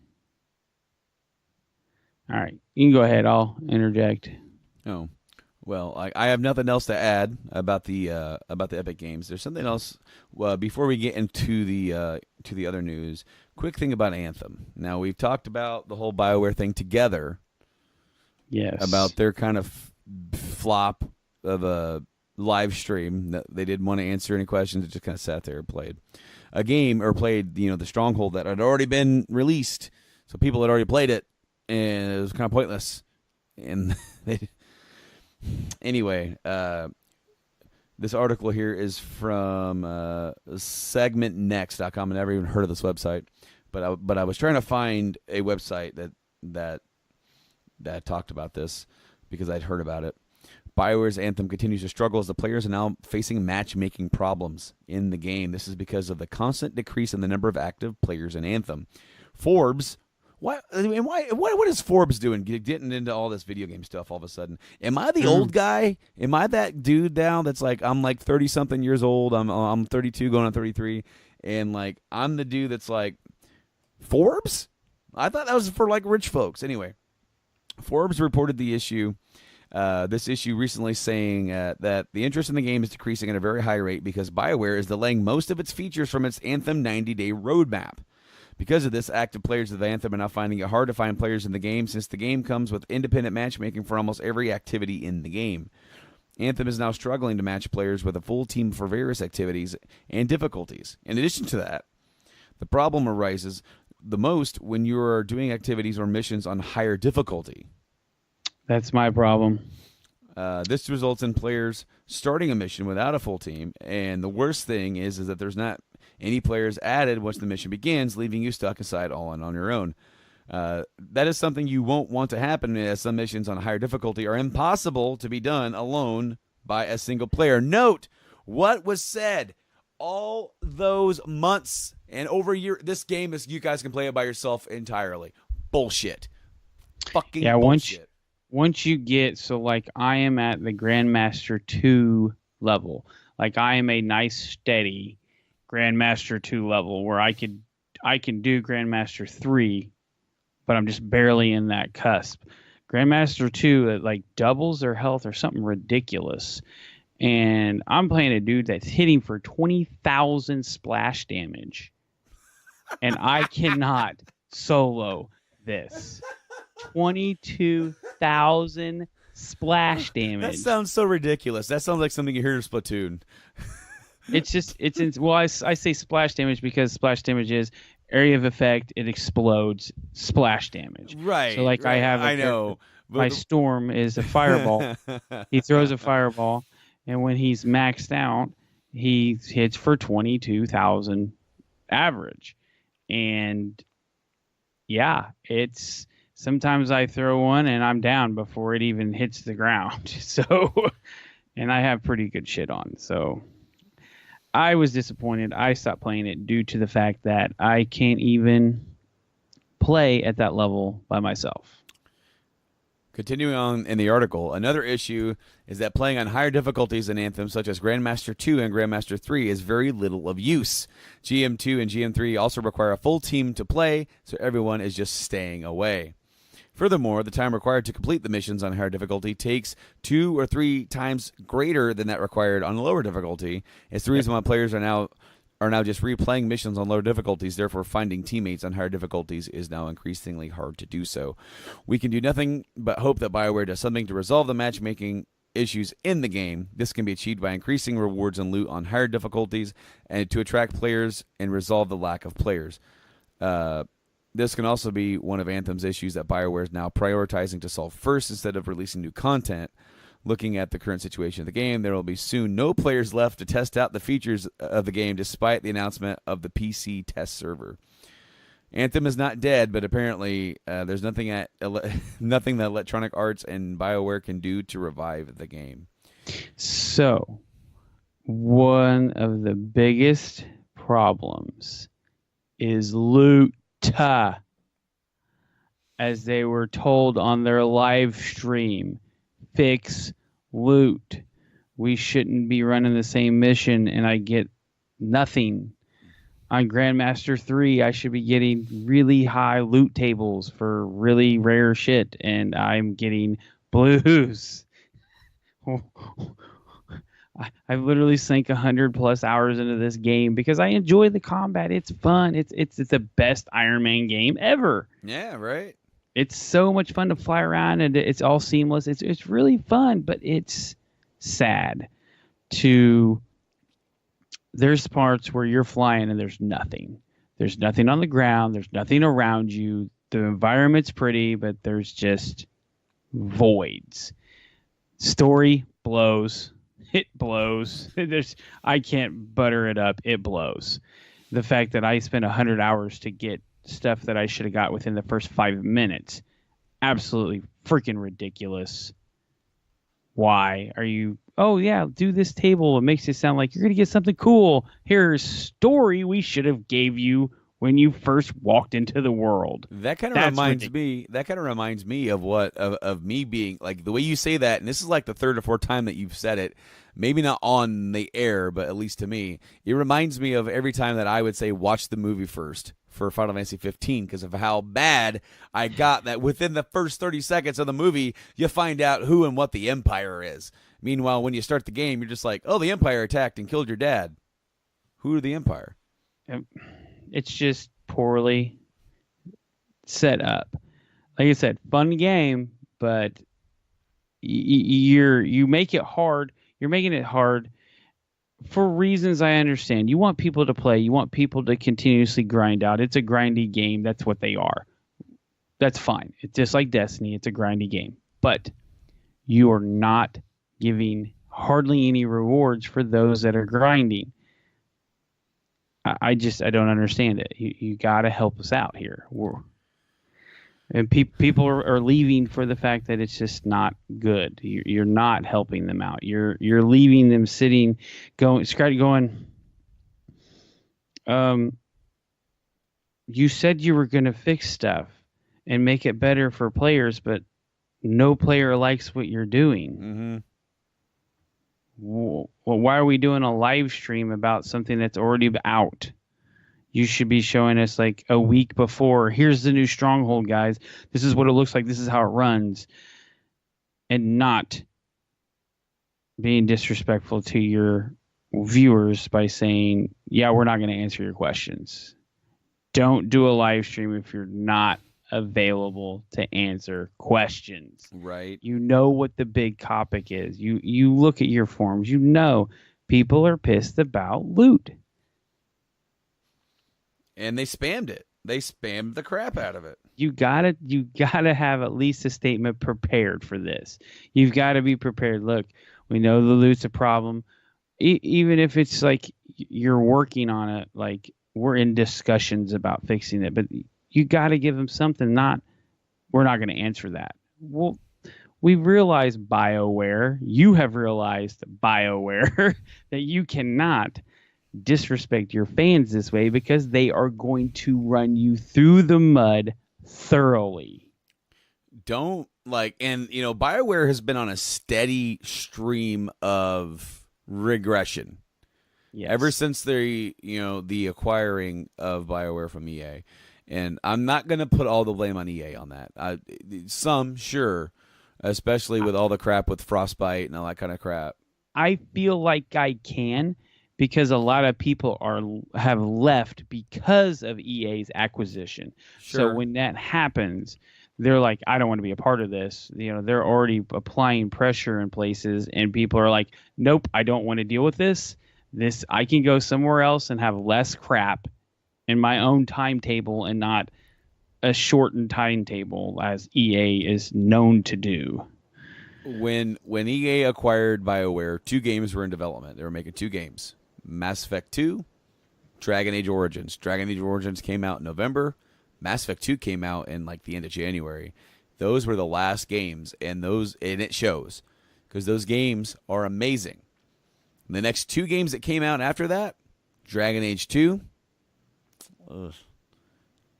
Speaker 2: All right, you can go ahead. I'll interject.
Speaker 1: Oh, well, I have nothing else to add about the Epic Games. There's something else before we get into the other news. Quick thing about Anthem. Now, we've talked about the whole BioWare thing together.
Speaker 2: Yes.
Speaker 1: About their kind of flop of a live stream. That they didn't want to answer any questions. It just kind of sat there and played a game, or played the Stronghold that had already been released. So people had already played it, and it was kind of pointless. And anyway, this article here is from segmentnext.com. I never even heard of this website, but I was trying to find a website that talked about this, because I'd heard about it. BioWare's Anthem continues to struggle as the players are now facing matchmaking problems in the game. This is because of the constant decrease in the number of active players in Anthem. Forbes, what is Forbes doing, getting into all this video game stuff all of a sudden? Am I the old guy? Am I that dude now that's like, I'm like 30-something years old, I'm 32 going on 33, and like I'm the dude that's like, Forbes? I thought that was for like rich folks. Anyway, Forbes reported the issue. This issue recently, saying that the interest in the game is decreasing at a very high rate because BioWare is delaying most of its features from its Anthem 90-day roadmap. Because of this, active players of Anthem are now finding it hard to find players in the game, since the game comes with independent matchmaking for almost every activity in the game. Anthem is now struggling to match players with a full team for various activities and difficulties. In addition to that, the problem arises the most when you are doing activities or missions on higher difficulty.
Speaker 2: That's my problem.
Speaker 1: This results in players starting a mission without a full team, and the worst thing is that there's not any players added once the mission begins, leaving you stuck aside all on your own. That is something you won't want to happen, as some missions on higher difficulty are impossible to be done alone by a single player. Note what was said all those months and over a year. This game is, you guys can play it by yourself entirely. Bullshit. Fucking bullshit.
Speaker 2: Once you get, so like I am at the Grandmaster 2 level. Like I am a nice steady Grandmaster 2 level where I can do Grandmaster 3 but I'm just barely in that cusp. Grandmaster 2, it like doubles their health or something ridiculous. And I'm playing a dude that's hitting for 20,000 splash damage. And I cannot solo this. 22,000 splash damage.
Speaker 1: That sounds so ridiculous. That sounds like something you hear in Splatoon.
Speaker 2: Well, I say splash damage because splash damage is area of effect, it explodes, splash damage.
Speaker 1: Right.
Speaker 2: So like
Speaker 1: right.
Speaker 2: I know. My storm is a fireball. He throws a fireball, and when he's maxed out, he hits for 22,000 average. And yeah, it's sometimes I throw one and I'm down before it even hits the ground. So, and I have pretty good shit on. So I was disappointed. I stopped playing it due to the fact that I can't even play at that level by myself.
Speaker 1: Continuing on in the article, another issue is that playing on higher difficulties in Anthem, such as Grandmaster 2 and Grandmaster 3, is very little of use. GM2 and GM3 also require a full team to play, so everyone is just staying away. Furthermore, the time required to complete the missions on higher difficulty takes 2 or 3 times greater than that required on lower difficulty. It's the reason why players are now just replaying missions on lower difficulties. Therefore, finding teammates on higher difficulties is now increasingly hard to do so. We can do nothing but hope that BioWare does something to resolve the matchmaking issues in the game. This can be achieved by increasing rewards and loot on higher difficulties and to attract players and resolve the lack of players. This can also be one of Anthem's issues that BioWare is now prioritizing to solve first instead of releasing new content. Looking at the current situation of the game, there will be soon no players left to test out the features of the game despite the announcement of the PC test server. Anthem is not dead, but apparently there's nothing that Electronic Arts and BioWare can do to revive the game.
Speaker 2: So, one of the biggest problems is loot. As they were told on their live stream, fix loot. We shouldn't be running the same mission and I get nothing. On Grandmaster 3, I should be getting really high loot tables for really rare shit, and I'm getting blues. I've literally sank 100+ hours into this game because I enjoy the combat. It's fun. It's the best Iron Man game ever.
Speaker 1: Yeah, right.
Speaker 2: It's so much fun to fly around and it's all seamless. It's really fun, but it's sad there's parts where you're flying and there's nothing. There's nothing on the ground. There's nothing around you. The environment's pretty, but there's just voids. Story blows. It blows. I can't butter it up. It blows. The fact that I spent 100 hours to get stuff that I should have got within the first 5 minutes, absolutely freaking ridiculous. Why are you? Oh yeah, do this table. It makes it sound like you're gonna get something cool. Here's story we should have gave you when you first walked into the world.
Speaker 1: That kind of reminds me. That kind of reminds me of of me being like the way you say that, and this is like the third or fourth time that you've said it. Maybe not on the air, but at least to me, it reminds me of every time that I would say watch the movie first for Final Fantasy 15 because of how bad I got that within the first 30 seconds of the movie, you find out who and what the Empire is. Meanwhile, when you start the game, you're just like, oh, the Empire attacked and killed your dad. Who are the Empire?
Speaker 2: It's just poorly set up. Like I said, fun game, but you make it hard. You're making it hard for reasons I understand. You want people to play. You want people to continuously grind out. It's a grindy game. That's what they are. That's fine. It's just like Destiny. It's a grindy game. But you are not giving hardly any rewards for those that are grinding. I don't understand it. You got to help us out here. And people are leaving for the fact that it's just not good. You're not helping them out. You're leaving them sitting, going. You said you were going to fix stuff and make it better for players, but no player likes what you're doing.
Speaker 1: Mm-hmm.
Speaker 2: Well, why are we doing a live stream about something that's already out? You should be showing us like a week before. Here's the new stronghold, guys. This is what it looks like. This is how it runs. And not being disrespectful to your viewers by saying, yeah, we're not going to answer your questions. Don't do a live stream if you're not available to answer questions.
Speaker 1: Right.
Speaker 2: You know what the big topic is. You look at your forums. You know people are pissed about loot.
Speaker 1: And they spammed it. They spammed the crap out of it.
Speaker 2: You gotta have at least a statement prepared for this. You've got to be prepared. Look, we know the loot's a problem. Even if it's like you're working on it, like we're in discussions about fixing it, but you got to give them something. We're not going to answer that. Well, we realize BioWare. You have realized BioWare that you cannot disrespect your fans this way because they are going to run you through the mud thoroughly.
Speaker 1: Don't and BioWare has been on a steady stream of regression.
Speaker 2: Yes.
Speaker 1: Ever since the acquiring of BioWare from EA. And I'm not going to put all the blame on EA on that. Some, sure, especially with all the crap with Frostbite and all that kind of crap.
Speaker 2: I feel like I can because a lot of people have left because of EA's acquisition.
Speaker 1: Sure.
Speaker 2: So when that happens, they're like, I don't want to be a part of this. They're already applying pressure in places, and people are like, nope, I don't want to deal with this. I can go somewhere else and have less crap in my own timetable and not a shortened timetable as EA is known to do.
Speaker 1: When EA acquired BioWare, 2 games were in development. They were making 2 games. Mass Effect 2, Dragon Age Origins. Dragon Age Origins came out in November. Mass Effect 2 came out in the end of January. Those were the last games, and it shows because those games are amazing. The next 2 games that came out after that, Dragon Age 2,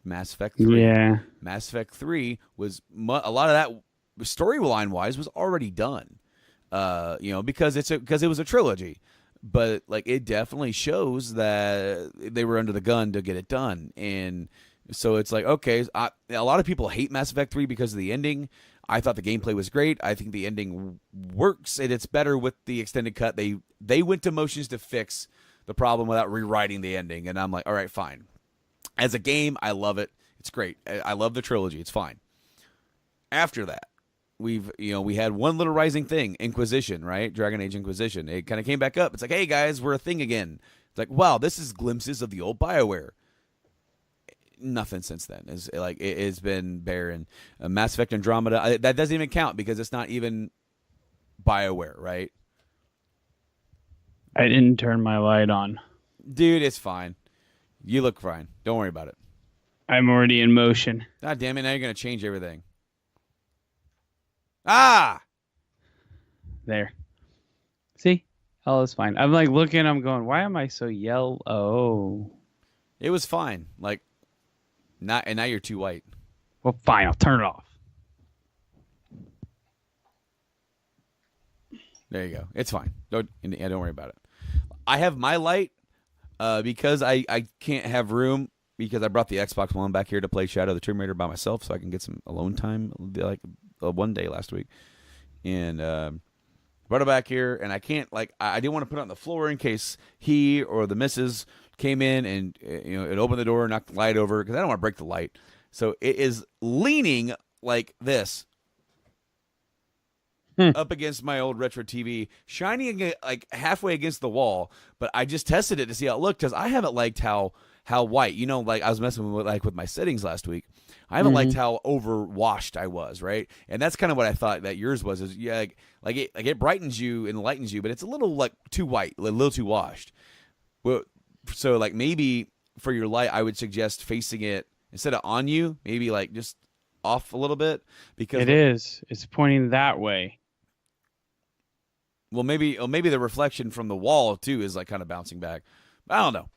Speaker 1: Mass Effect 3.
Speaker 2: Yeah.
Speaker 1: Mass Effect 3 was a lot of that storyline wise was already done. Because it was a trilogy. But it definitely shows that they were under the gun to get it done. And so it's okay, a lot of people hate Mass Effect 3 because of the ending. I thought the gameplay was great. I think the ending works, and it's better with the extended cut. They went to motions to fix the problem without rewriting the ending, and I'm like, all right, fine. As a game, I love it. It's great. I love the trilogy. It's fine. After that, we had one little rising thing, Inquisition, right? Dragon Age Inquisition. It kind of came back up. It's like, hey guys, we're a thing again. It's like, wow, this is glimpses of the old BioWare. Nothing since then. It's been barren. Mass Effect Andromeda, that doesn't even count because it's not even BioWare, right?
Speaker 2: I didn't turn my light on.
Speaker 1: Dude, it's fine. You look fine. Don't worry about it.
Speaker 2: I'm already in motion.
Speaker 1: God damn it, now you're going to change everything. Ah!
Speaker 2: There. See? All is fine. I'm looking, I'm going, why am I so yellow?
Speaker 1: It was fine. And now you're too white.
Speaker 2: Well, fine, I'll turn it off.
Speaker 1: There you go. It's fine. Don't worry about it. I have my light because I can't have room because I brought the Xbox One back here to play Shadow of the Tomb Raider by myself so I can get some alone time one day last week. And brought it back here, and I can't, I didn't want to put it on the floor in case he or the missus came in and, it opened the door and knocked the light over because I don't want to break the light. So it is leaning like this up against my old retro TV, shining halfway against the wall. But I just tested it to see how it looked because I haven't liked how white, I was messing with my settings last week. I haven't liked how overwashed I was, right? And that's kind of what I thought that yours was. Is it brightens you and lightens you, but it's a little too white, a little too washed. Well, so maybe for your light, I would suggest facing it instead of on you, maybe just off a little bit because
Speaker 2: it's pointing that way.
Speaker 1: Well, maybe the reflection from the wall too is kind of bouncing back. I don't know.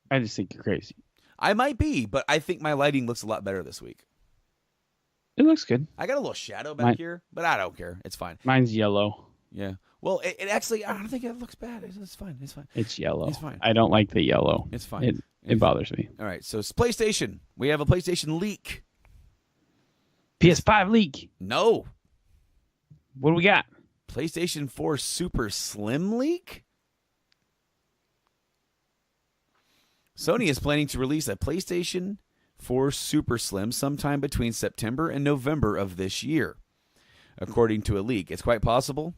Speaker 2: I just think you're crazy.
Speaker 1: I might be, but I think my lighting looks a lot better this week.
Speaker 2: It looks good.
Speaker 1: I got a little shadow back here, but I don't care. It's fine.
Speaker 2: Mine's yellow.
Speaker 1: Yeah. Well, it actually, I don't think it looks bad. It's fine. It's fine.
Speaker 2: It's yellow.
Speaker 1: It's fine.
Speaker 2: I don't like the yellow.
Speaker 1: It's fine.
Speaker 2: It bothers me.
Speaker 1: All right, so it's PlayStation. We have a PlayStation leak.
Speaker 2: PS5 leak.
Speaker 1: No.
Speaker 2: What do we got?
Speaker 1: PlayStation 4 Super Slim leak? Sony is planning to release a PlayStation 4 Super Slim sometime between September and November of this year, according to a leak. It's quite possible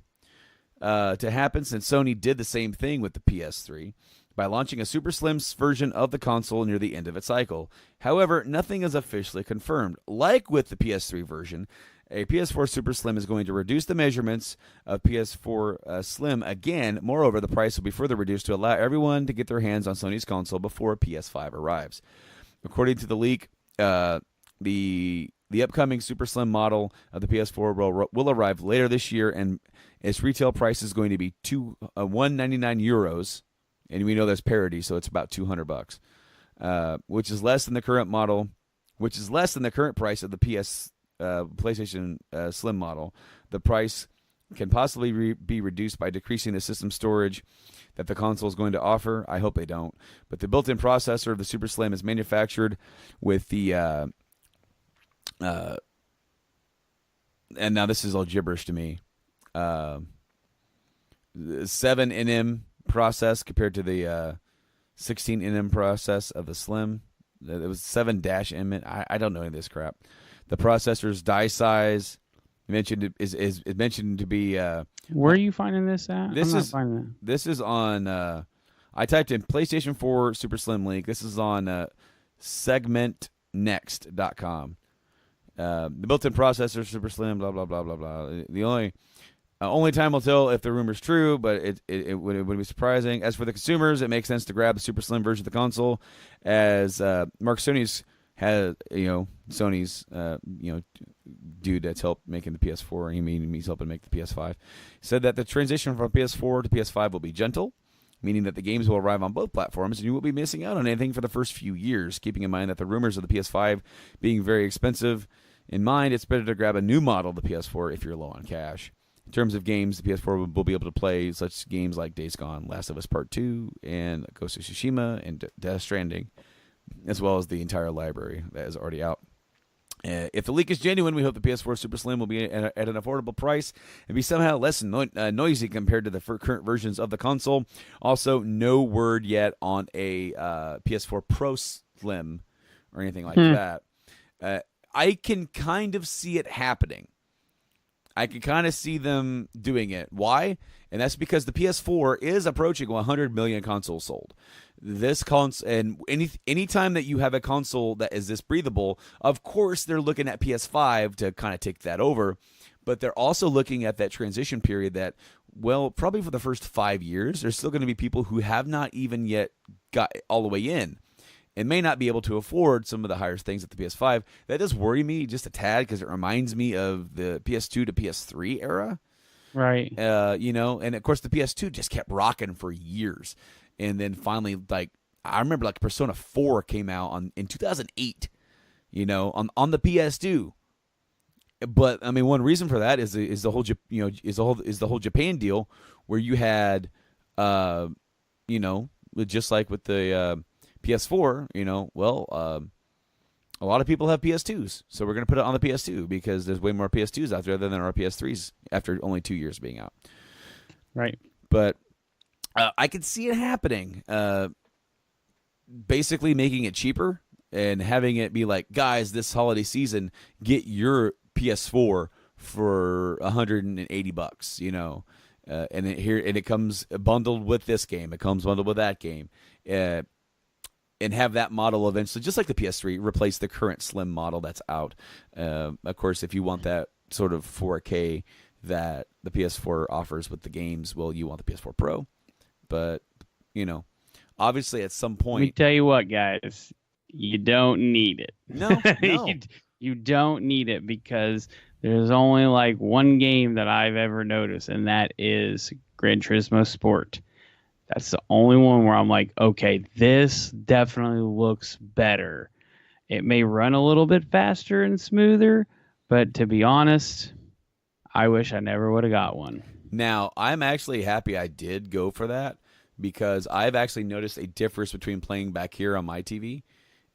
Speaker 1: to happen since Sony did the same thing with the PS3 by launching a Super Slim version of the console near the end of its cycle. However, nothing is officially confirmed. Like with the PS3 version, a PS4 Super Slim is going to reduce the measurements of PS4 Slim again. Moreover, the price will be further reduced to allow everyone to get their hands on Sony's console before PS5 arrives. According to the leak, the upcoming Super Slim model of the PS4 will arrive later this year, and its retail price is going to be €199, and we know that's parity, so it's about $200, which is less than the current model, which is less than the current price of the PlayStation Slim model. The price can possibly be reduced by decreasing the system storage that the console is going to offer. I hope they don't. But the built-in processor of the Super Slim is manufactured with the and now this is all gibberish to me. 7nm process compared to the 16nm process of the Slim. It was 7-M. I don't know any of this crap. The processor's die size mentioned is mentioned to be.
Speaker 2: Where are you finding this at?
Speaker 1: This
Speaker 2: I'm not
Speaker 1: is
Speaker 2: finding that.
Speaker 1: This is on. I typed in PlayStation 4 Super Slim link. This is on segmentnext.com. The built-in processor, Super Slim, blah blah blah blah blah. The only time will tell if the rumor's true, but it would be surprising. As for the consumers, it makes sense to grab the Super Slim version of the console, as Mark Sony's has Sony's dude that's helped making the PS4. He's helping make the PS5. Said that the transition from PS4 to PS5 will be gentle, meaning that the games will arrive on both platforms, and you won't be missing out on anything for the first few years. Keeping in mind that the rumors of the PS5 being very expensive in mind, it's better to grab a new model of the PS4 if you're low on cash. In terms of games, the PS4 will be able to play such games like Days Gone, Last of Us Part 2, and Ghost of Tsushima, and Death Stranding, as well as the entire library that is already out. If the leak is genuine, we hope the PS4 Super Slim will be at an affordable price and be somehow less noisy compared to the current versions of the console. Also, no word yet on a PS4 Pro Slim or anything like that. I can kind of see it happening. I can kind of see them doing it. Why? And that's because the PS4 is approaching 100 million consoles sold. This console, and any time that you have a console that is this breathable, of course they're looking at PS5 to kind of take that over, but they're also looking at that transition period that, well, probably for the first 5 years, there's still going to be people who have not even yet got all the way in and may not be able to afford some of the higher things at the PS5. That does worry me just a tad because it reminds me of the PS2 to PS3 era.
Speaker 2: Right.
Speaker 1: And of course the PS2 just kept rocking for years. And then finally, I remember Persona 4 came out in 2008, on the PS2. But I mean, one reason for that is the whole Japan deal where you had, just like with the PS4, a lot of people have PS2s, so we're going to put it on the PS2 because there's way more PS2s out there than there are PS3s after only 2 years being out.
Speaker 2: Right.
Speaker 1: But I could see it happening, basically making it cheaper and having it be like, guys, this holiday season, get your PS4 for $180, and it comes bundled with this game, it comes bundled with that game, and have that model eventually, just like the PS3, replace the current Slim model that's out. Of course, if you want that sort of 4K that the PS4 offers with the games, well, you want the PS4 Pro. But, obviously at some point...
Speaker 2: Let me tell you what, guys. You don't need it.
Speaker 1: No.
Speaker 2: You don't need it because there's only one game that I've ever noticed, and that is Gran Turismo Sport. That's the only one where I'm like, okay, this definitely looks better. It may run a little bit faster and smoother, but to be honest, I wish I never would have got one.
Speaker 1: Now, I'm actually happy I did go for that because I've actually noticed a difference between playing back here on my TV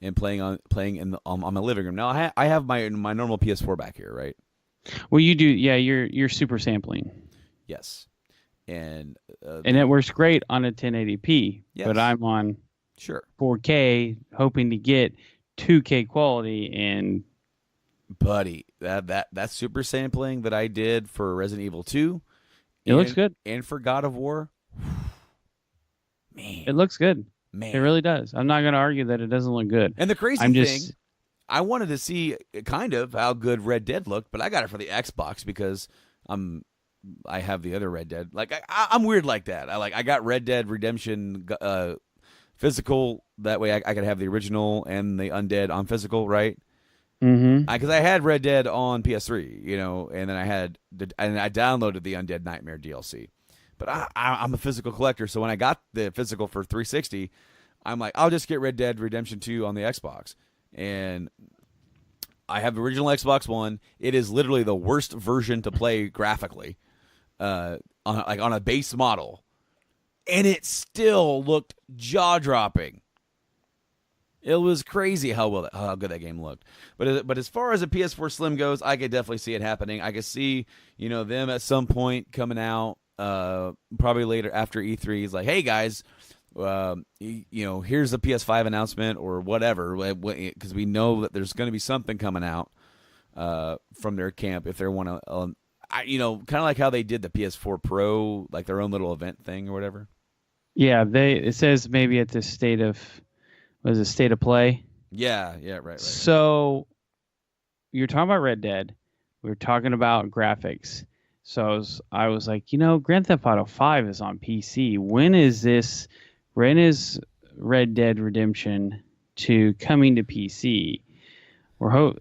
Speaker 1: and playing in on my living room. Now, I have my normal PS4 back here, right?
Speaker 2: Well, you do. Yeah, you're super sampling,
Speaker 1: Yes, and
Speaker 2: and it works great on a 1080p.
Speaker 1: Yes.
Speaker 2: But I'm on
Speaker 1: sure,
Speaker 2: 4K, hoping to get 2K quality, and
Speaker 1: buddy, that super sampling that I did for Resident Evil 2,
Speaker 2: it looks good.
Speaker 1: and for God of War, man,
Speaker 2: It looks good.
Speaker 1: man,
Speaker 2: It really does. I'm not going to argue that it doesn't look good.
Speaker 1: And the crazy
Speaker 2: I'm
Speaker 1: thing,
Speaker 2: just
Speaker 1: I wanted to see kind of how good Red Dead looked, but I got it for the Xbox because I have the other Red Dead. Like I'm weird like that. I got Red Dead Redemption physical. That way I could have the original and the undead on physical, right?
Speaker 2: Mm-hmm.
Speaker 1: Because I had Red Dead on PS3, and then I downloaded the Undead Nightmare DLC. But I'm a physical collector, so when I got the physical for 360, I'm like, I'll just get Red Dead Redemption 2 on the Xbox. And I have the original Xbox One. It is literally the worst version to play graphically, on a base model, and it still looked jaw-dropping. It was crazy how good that game looked. But as far as a PS4 Slim goes, I could definitely see it happening. I could see them at some point coming out, probably later after E3. Is like, hey guys, here's a PS5 announcement or whatever, because we know that there's going to be something coming out from their camp if they want to, kind of like how they did the PS4 Pro, like their own little event thing or whatever.
Speaker 2: Yeah, it says maybe at the state of play.
Speaker 1: Yeah, right.
Speaker 2: So you're talking about Red Dead. We were talking about graphics. So I was like, Grand Theft Auto 5 is on PC. When is Red Dead Redemption 2 coming to PC?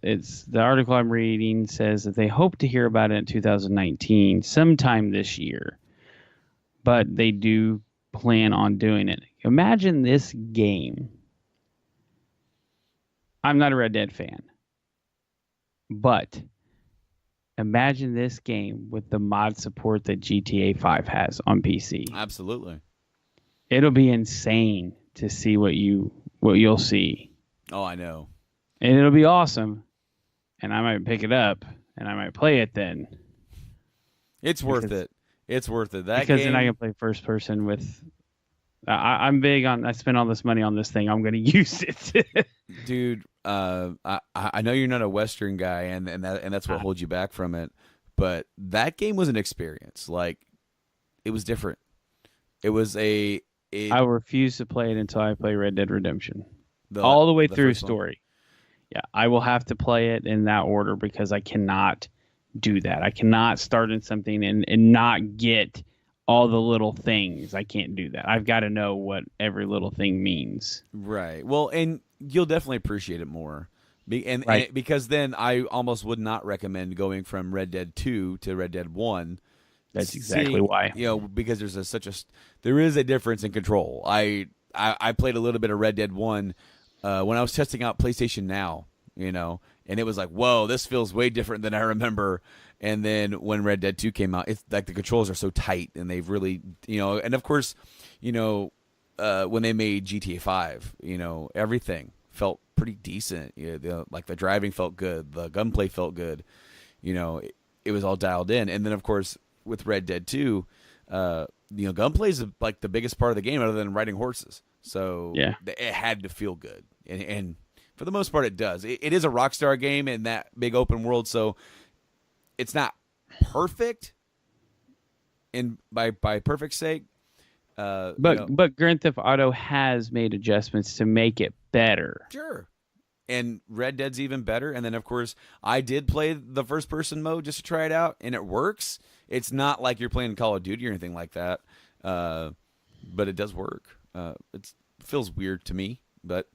Speaker 2: It's the article I'm reading says that they hope to hear about it in 2019, sometime this year. But they do plan on doing it. Imagine this game. I'm not a Red Dead fan, but imagine this game with the mod support that GTA 5 has on PC.
Speaker 1: Absolutely.
Speaker 2: It'll be insane to see what you'll see.
Speaker 1: Oh, I know.
Speaker 2: And it'll be awesome. And I might pick it up and I might play it then.
Speaker 1: It's worth it. It's worth it.
Speaker 2: Because then I can play first person with. I'm big on. I spent all this money on this thing. I'm going to use it,
Speaker 1: dude. I know you're not a Western guy, and that's what holds you back from it. But that game was an experience. Like, it was different. It was I
Speaker 2: refuse to play it until I play Red Dead Redemption all the way through story. Yeah, I will have to play it in that order because I cannot do that. I cannot start in something and not get all the little things. I can't do that. I've got to know what every little thing means.
Speaker 1: Right. Well, and you'll definitely appreciate it more. And because then I almost would not recommend going from Red Dead 2 to Red Dead 1.
Speaker 2: That's exactly why.
Speaker 1: Because there is a difference in control. I played a little bit of Red Dead 1 when I was testing out PlayStation Now, and it was like, whoa, this feels way different than I remember. And then when Red Dead 2 came out, it's like the controls are so tight, and they've really, and of course, when they made GTA 5, everything felt pretty decent. Like the driving felt good, the gunplay felt good. It was all dialed in. And then of course with Red Dead 2, gunplay is like the biggest part of the game, other than riding horses. So
Speaker 2: yeah,
Speaker 1: it had to feel good, and for the most part, it does. It is a Rockstar game in that big open world, so it's not perfect. And by perfect sake,
Speaker 2: but Grand Theft Auto has made adjustments to make it better.
Speaker 1: Sure. And Red Dead's even better. And then, of course, I did play the first-person mode just to try it out, and it works. It's not like you're playing Call of Duty or anything like that, but it does work. It feels weird to me, but,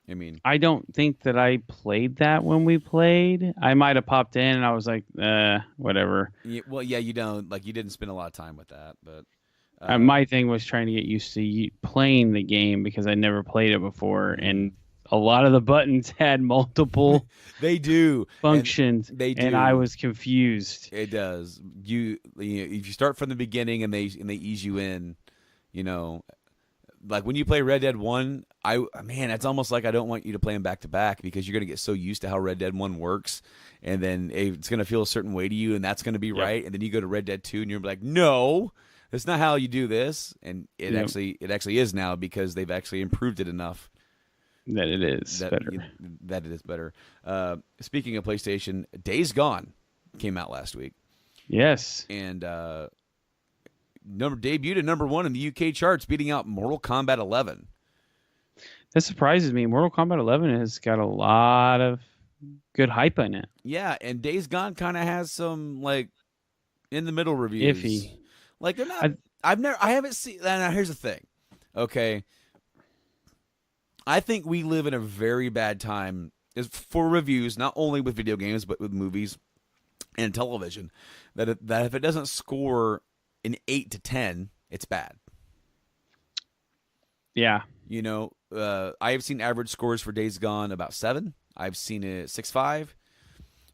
Speaker 1: I mean...
Speaker 2: I don't think that I played that when we played. I might have popped in, and I was like, whatever.
Speaker 1: Yeah, well, yeah, you didn't spend a lot of time with that, but...
Speaker 2: my thing was trying to get used to playing the game because I never played it before, and a lot of the buttons had multiple
Speaker 1: They do
Speaker 2: functions,
Speaker 1: and they do,
Speaker 2: and I was confused.
Speaker 1: It does. If you start from the beginning and they ease you in, you know, like when you play Red Dead 1, it's almost like I don't want you to play them back to back because you're going to get so used to how Red Dead 1 works, and then it's going to feel a certain way to you, and that's going to be right. And then you go to Red Dead 2 and you're like, no, that's not how you do this. And it actually is now because they've actually improved it enough
Speaker 2: that it is better.
Speaker 1: That it is better. Speaking of PlayStation, Days Gone came out last week.
Speaker 2: Yes.
Speaker 1: And debuted at number 1 in the UK charts, beating out Mortal Kombat 11.
Speaker 2: That surprises me. Mortal Kombat 11 has got a lot of good hype in it.
Speaker 1: Yeah, and Days Gone kind of has some like in the middle reviews.
Speaker 2: Iffy.
Speaker 1: Like they're not. I haven't seen. Now here's the thing. Okay, I think we live in a very bad time for reviews, not only with video games but with movies and television. That if it doesn't score an 8 to 10, it's bad.
Speaker 2: Yeah.
Speaker 1: You know, I have seen average scores for Days Gone about 7. I've seen it 6.5.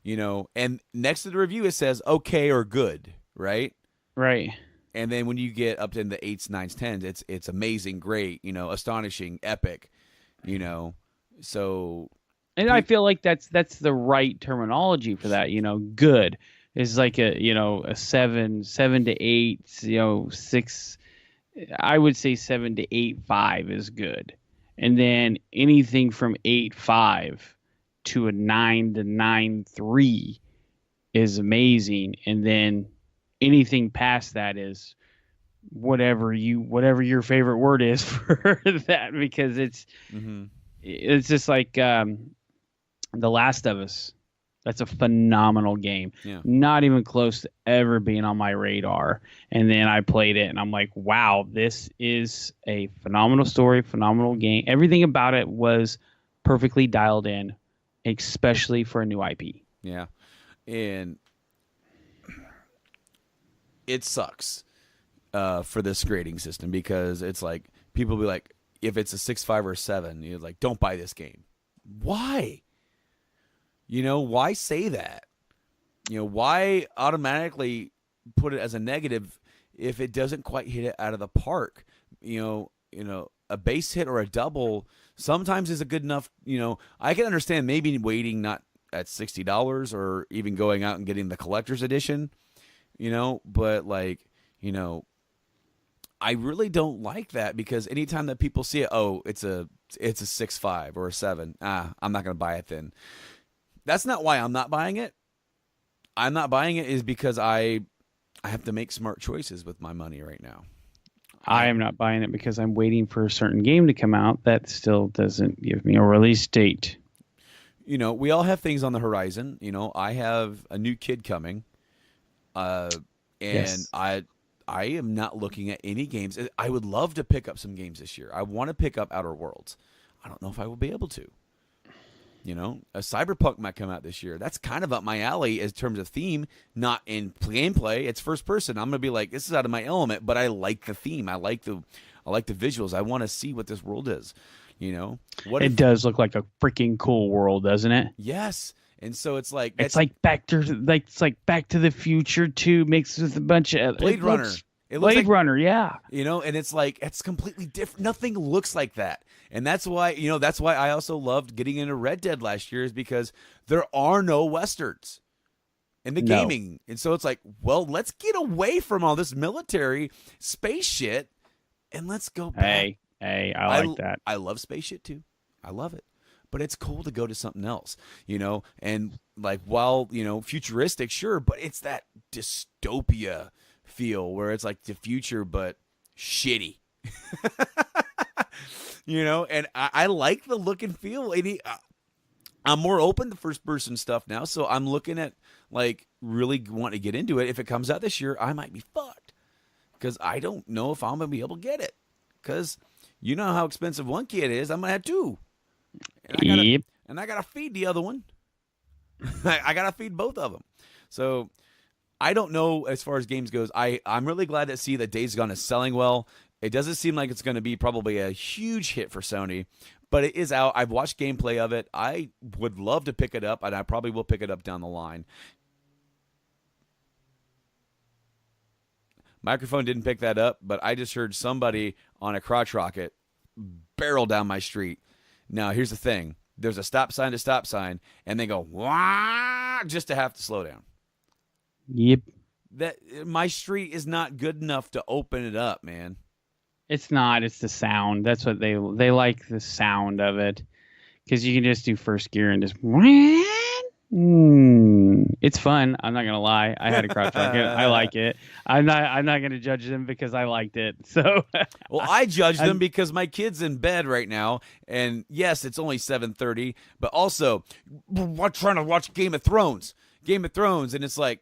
Speaker 1: You know, and next to the review it says okay or good, right?
Speaker 2: Right.
Speaker 1: And then when you get up to the 8s, 9s, 10s, it's amazing, great, you know, astonishing, epic, you know. So,
Speaker 2: and I feel like that's the right terminology for that. You know, good is like a 7 to 8, 6. I would say 7 to 8.5 is good, and then anything from 8.5 to a 9 to 9.3 is amazing, and then anything past that is whatever your favorite word is for that, because it's just like The Last of Us. That's a phenomenal game.
Speaker 1: Yeah.
Speaker 2: Not even close to ever being on my radar. And then I played it and I'm like, wow, this is a phenomenal story, phenomenal game. Everything about it was perfectly dialed in, especially for a new IP.
Speaker 1: Yeah. And it sucks for this grading system because it's like people be like, if it's a 6.5 or a 7, you're like, don't buy this game. Why? You know, why say that? You know, why automatically put it as a negative if it doesn't quite hit it out of the park? You know, a base hit or a double sometimes is a good enough, you know, I can understand maybe waiting not at $60 or even going out and getting the collector's edition, you know, but like, you know, I really don't like that because anytime that people see it, oh, it's a 6.5 or a 7. I'm not going to buy it then. That's not why I'm not buying it. I'm not buying it is because I have to make smart choices with my money right now.
Speaker 2: I am not buying it because I'm waiting for a certain game to come out that still doesn't give me a release date.
Speaker 1: You know, we all have things on the horizon. You know, I have a new kid coming, and
Speaker 2: yes.
Speaker 1: I am not looking at any games. I would love to pick up some games this year. I want to pick up Outer Worlds. I don't know if I will be able to. You know, a Cyberpunk might come out this year. That's kind of up my alley in terms of theme, not in gameplay. It's first person. I'm gonna be like, this is out of my element, but I like the theme. I like the visuals. I want to see what this world is. You know,
Speaker 2: it does look like a freaking cool world, doesn't it?
Speaker 1: Yes. And so it's like
Speaker 2: Back to the Future 2 mixed with a bunch of
Speaker 1: Blade Runner.
Speaker 2: It looks Blade Runner, yeah.
Speaker 1: You know, and it's like it's completely different. Nothing looks like that. And that's why, you know, that's why I also loved getting into Red Dead last year is because there are no westerns in the gaming. And so it's like, well, let's get away from all this military space shit and let's go back.
Speaker 2: Hey, I like that.
Speaker 1: I love space shit too. I love it. But it's cool to go to something else, you know? And like, while, you know, futuristic, sure, but it's that dystopia feel where it's like the future, but shitty. You know, and I like the look and feel. I'm more open to first person stuff now, so I'm looking at like really want to get into it. If it comes out this year, I might be fucked because I don't know if I'm gonna be able to get it. Because you know how expensive one kid is, I'm gonna have two, and I gotta feed the other one. I gotta feed both of them. So I don't know as far as games goes. I'm really glad to see that Days Gone is selling well. It doesn't seem like it's going to be probably a huge hit for Sony, but it is out. I've watched gameplay of it. I would love to pick it up, and I probably will pick it up down the line. Microphone didn't pick that up, but I just heard somebody on a crotch rocket barrel down my street. Now, here's the thing. There's a stop sign to stop sign, and they go, wah, just to have to slow down.
Speaker 2: Yep.
Speaker 1: That my street is not good enough to open it up, man.
Speaker 2: It's not. It's the sound. That's what they like, the sound of it, because you can just do first gear and just. It's fun. I'm not gonna lie. I had a crotch rocket. I like it. I'm not gonna judge them because I liked it. So.
Speaker 1: Well, I judge them because my kid's in bed right now, and yes, it's only 7:30, but also we're trying to watch Game of Thrones, and it's like.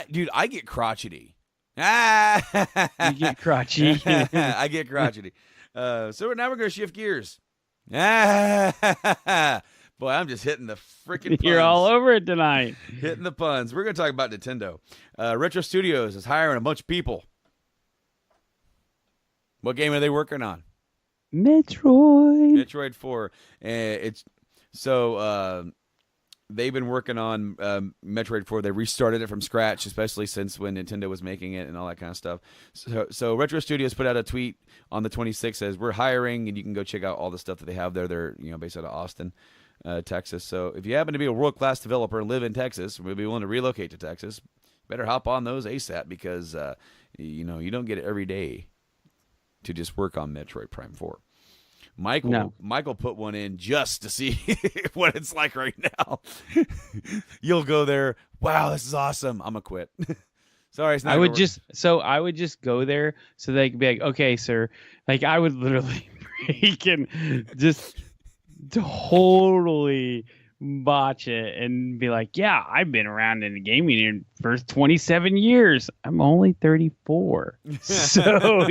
Speaker 1: Dude, I get crotchety.
Speaker 2: You get crotchety.
Speaker 1: I get crotchety. So now we're going to shift gears. Boy, I'm just hitting the freaking puns.
Speaker 2: You're all over it tonight.
Speaker 1: Hitting the puns. We're going to talk about Nintendo. Retro Studios is hiring a bunch of people. What game are they working on? Metroid 4. They've been working on Metroid 4. They restarted it from scratch, especially since when Nintendo was making it and all that kind of stuff. So Retro Studios put out a tweet on the 26th, says we're hiring, and you can go check out all the stuff that they have there. They're based out of Austin, Texas. So if you happen to be a world-class developer and live in Texas, we'd be willing to relocate to Texas. Better hop on those ASAP because you don't get it every day to just work on Metroid Prime 4. Michael put one in just to see what it's like right now. You'll go there. Wow, this is awesome. I'm gonna quit. Sorry, it's not.
Speaker 2: I would just go there so they could be like, okay, sir. Like I would literally freaking just totally botch it and be like, yeah, I've been around in the gaming for 27 years. I'm only 34. So,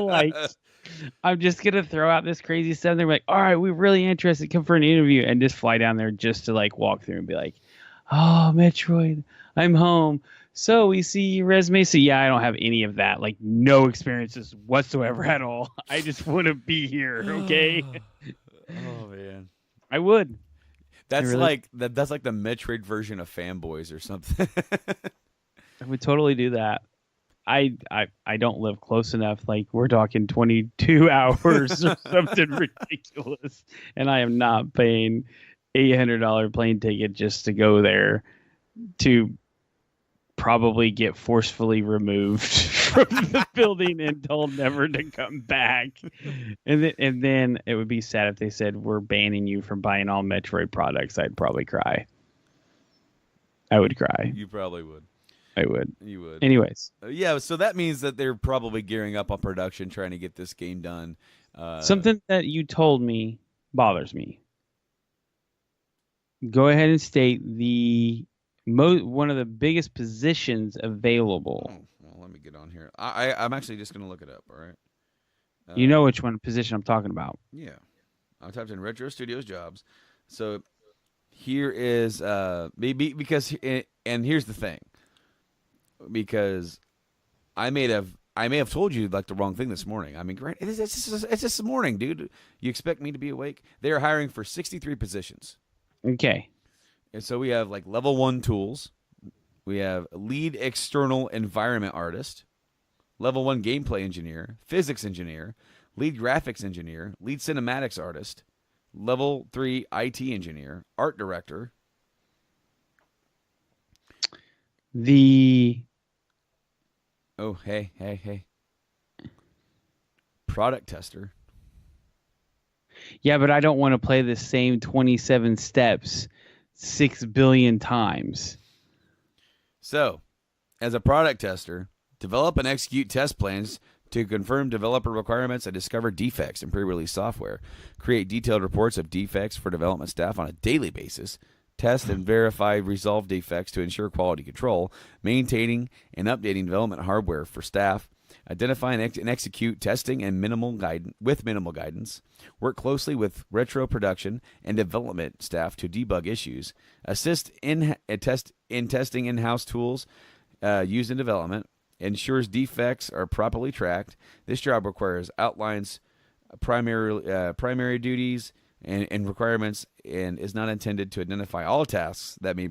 Speaker 2: like I'm just going to throw out this crazy stuff. They're like, all right, we're really interested. Come for an interview and just fly down there just to like walk through and be like, oh, Metroid, I'm home. So we see your resume. So yeah, I don't have any of that. Like no experiences whatsoever at all. I just want to be here. Okay.
Speaker 1: Oh man.
Speaker 2: I would.
Speaker 1: That's like the Metroid version of Fanboys or something.
Speaker 2: I would totally do that. I don't live close enough. Like we're talking 22 hours or something ridiculous, and I am not paying $800 plane ticket just to go there to probably get forcefully removed from the building and told never to come back. And then it would be sad if they said we're banning you from buying all Metroid products. I'd probably cry. I would cry.
Speaker 1: You probably would.
Speaker 2: I would.
Speaker 1: You would.
Speaker 2: Anyways.
Speaker 1: Yeah, so that means that they're probably gearing up on production, trying to get this game done.
Speaker 2: Something that you told me bothers me. Go ahead and state one of the biggest positions available.
Speaker 1: Well, let me get on here. I'm actually just going to look it up, all right?
Speaker 2: You know which one position I'm talking about.
Speaker 1: Yeah. I typed in Retro Studios jobs. So here is maybe because and here's the thing. Because I may have told you like the wrong thing this morning. I mean, great, it's just this morning, dude. You expect me to be awake? They are hiring for 63 positions.
Speaker 2: Okay.
Speaker 1: And so we have like level 1 tools. We have lead external environment artist, level 1 gameplay engineer, physics engineer, lead graphics engineer, lead cinematics artist, level 3 IT engineer, art director. Oh, hey. Product tester.
Speaker 2: Yeah, but I don't want to play the same 27 steps 6 billion times.
Speaker 1: So, as a product tester, develop and execute test plans to confirm developer requirements and discover defects in pre-release software. Create detailed reports of defects for development staff on a daily basis. Test and verify resolved defects to ensure quality control. Maintaining and updating development hardware for staff. Identify and execute testing and minimal guidance. Work closely with retro production and development staff to debug issues. Assist in testing in-house tools used in development. ensures defects are properly tracked. This job requires outlines primary duties and requirements, and is not intended to identify all tasks that may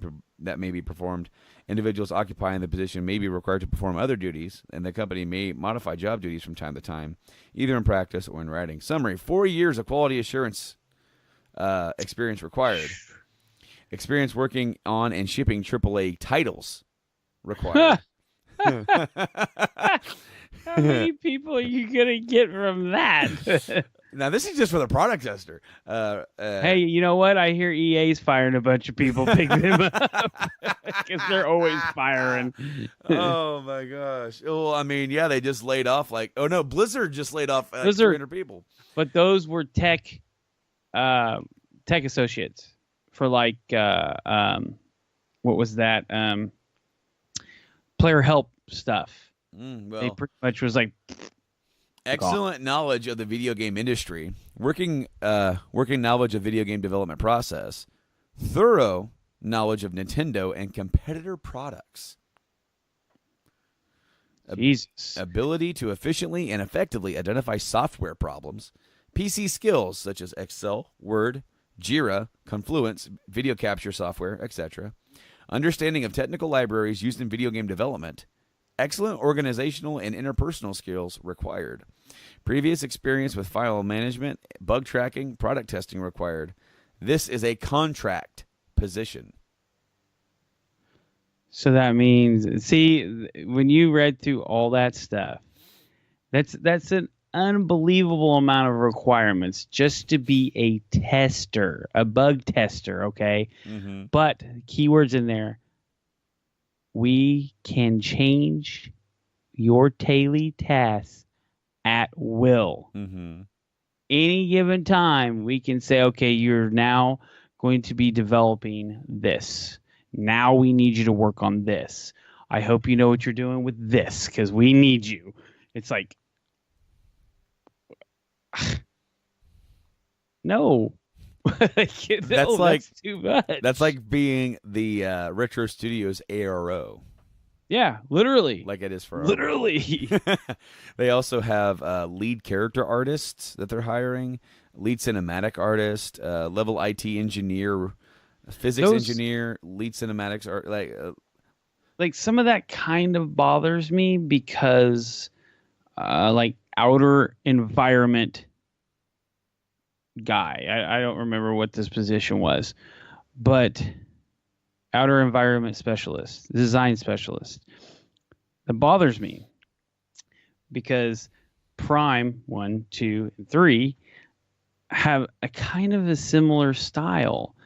Speaker 1: be performed. Individuals occupying the position may be required to perform other duties, and the company may modify job duties from time to time, either in practice or in writing. Summary: 4 years of quality assurance experience required. Experience working on and shipping AAA titles required.
Speaker 2: How many people are you gonna get from that?
Speaker 1: Now, this is just for the product tester.
Speaker 2: Hey, you know what? I hear EA's firing a bunch of people, picking them up because they're always firing.
Speaker 1: Oh my gosh! Well, I mean, yeah, they just laid off Blizzard just laid off 300 people.
Speaker 2: But those were tech associates for like what was that? Player help stuff.
Speaker 1: Well,
Speaker 2: they pretty much was like
Speaker 1: excellent knowledge of the video game industry, working knowledge of video game development process, thorough knowledge of Nintendo and competitor products,
Speaker 2: Jesus,
Speaker 1: ability to efficiently and effectively identify software problems, PC skills such as Excel, Word, Jira, Confluence, video capture software, etc., understanding of technical libraries used in video game development. Excellent organizational and interpersonal skills required. Previous experience with file management, bug tracking, product testing required. This is a contract position.
Speaker 2: So that means, see, when you read through all that stuff, that's an unbelievable amount of requirements just to be a tester, a bug tester, okay?
Speaker 1: Mm-hmm.
Speaker 2: But keywords in there. We can change your daily tasks at will.
Speaker 1: Mm-hmm.
Speaker 2: Any given time, we can say, okay, you're now going to be developing this. Now we need you to work on this. I hope you know what you're doing with this because we need you. It's like, no. That's too much.
Speaker 1: That's like being the Retro Studios ARO.
Speaker 2: Yeah, literally.
Speaker 1: Like it is for
Speaker 2: literally.
Speaker 1: They also have lead character artists that they're hiring, lead cinematic artist, level IT engineer, physics engineer, lead cinematics art.
Speaker 2: Like some of that kind of bothers me because, like outer environment guy. I don't remember what this position was, but outer environment specialist, design specialist. That bothers me because Prime 1, 2, and 3 have a kind of a similar style,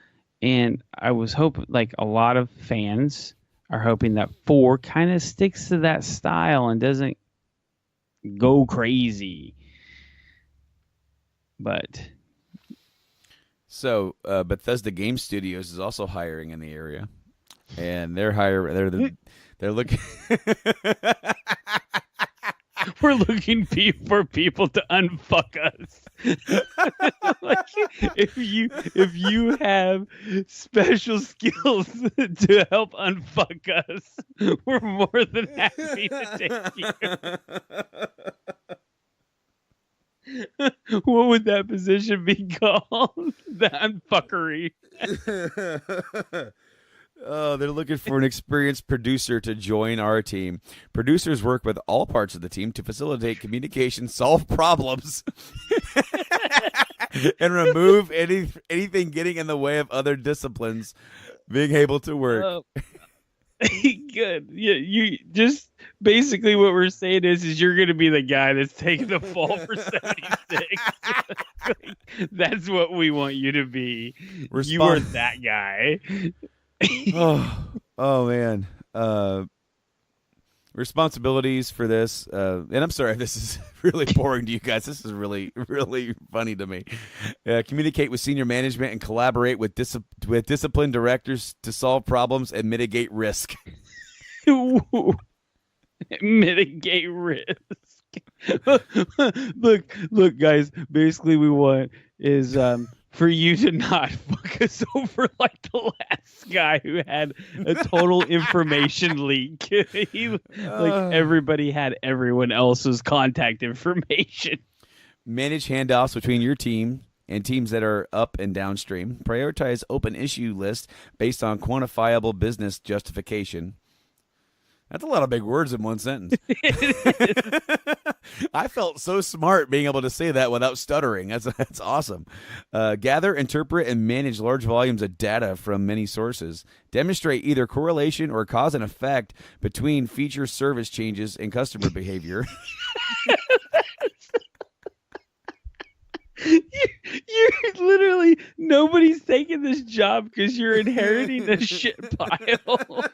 Speaker 2: and I was hoping, like a lot of fans are hoping that 4 kind of sticks to that style and doesn't go crazy, but.
Speaker 1: So Bethesda Game Studios is also hiring in the area, and they're looking.
Speaker 2: We're looking for people to unfuck us. Like, if you have special skills to help unfuck us, we're more than happy to take you. What would that position be called? The unfuckery.
Speaker 1: Oh, they're looking for an experienced producer to join our team. Producers work with all parts of the team to facilitate communication, solve problems, and remove anything getting in the way of other disciplines being able to work.
Speaker 2: Good. Yeah, you just basically what we're saying is you're going to be the guy that's taking the fall for 76. That's what we want you to be. You are that guy.
Speaker 1: oh man. Responsibilities for this, and I'm sorry if this is really boring to you guys. This is really, really funny to me. Communicate with senior management and collaborate with discipline directors to solve problems and mitigate risk.
Speaker 2: Mitigate risk. Look, guys. Basically, we want is for you to not fuck us over like the last guy who had a total information leak. Everybody had everyone else's contact information.
Speaker 1: Manage handoffs between your team and teams that are up and downstream. Prioritize open issue lists based on quantifiable business justification. That's a lot of big words in one sentence. I felt so smart being able to say that without stuttering. That's awesome. Gather, interpret, and manage large volumes of data from many sources. Demonstrate either correlation or cause and effect between feature service changes and customer behavior.
Speaker 2: You're literally, nobody's taking this job because you're inheriting a shit pile.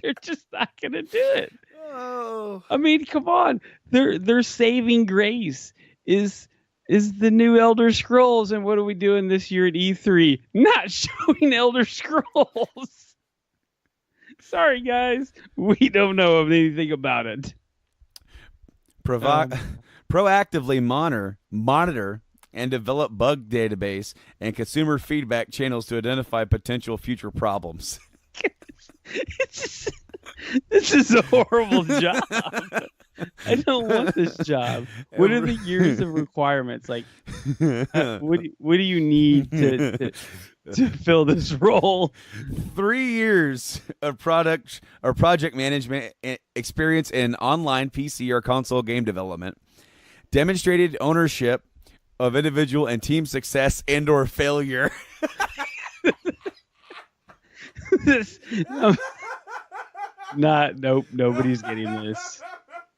Speaker 2: They're just not gonna do it.
Speaker 1: Oh.
Speaker 2: I mean, come on. Their saving grace is the new Elder Scrolls, and what are we doing this year at E3? Not showing Elder Scrolls. Sorry, guys, we don't know anything about it.
Speaker 1: Proactively monitor and develop bug database and consumer feedback channels to identify potential future problems.
Speaker 2: This is a horrible job. I don't want this job. What are the years of requirements? Like, what do you need to fill this role?
Speaker 1: 3 years of product or project management experience in online PC or console game development. Demonstrated ownership of individual and team success and/or failure.
Speaker 2: Nope, nobody's getting this.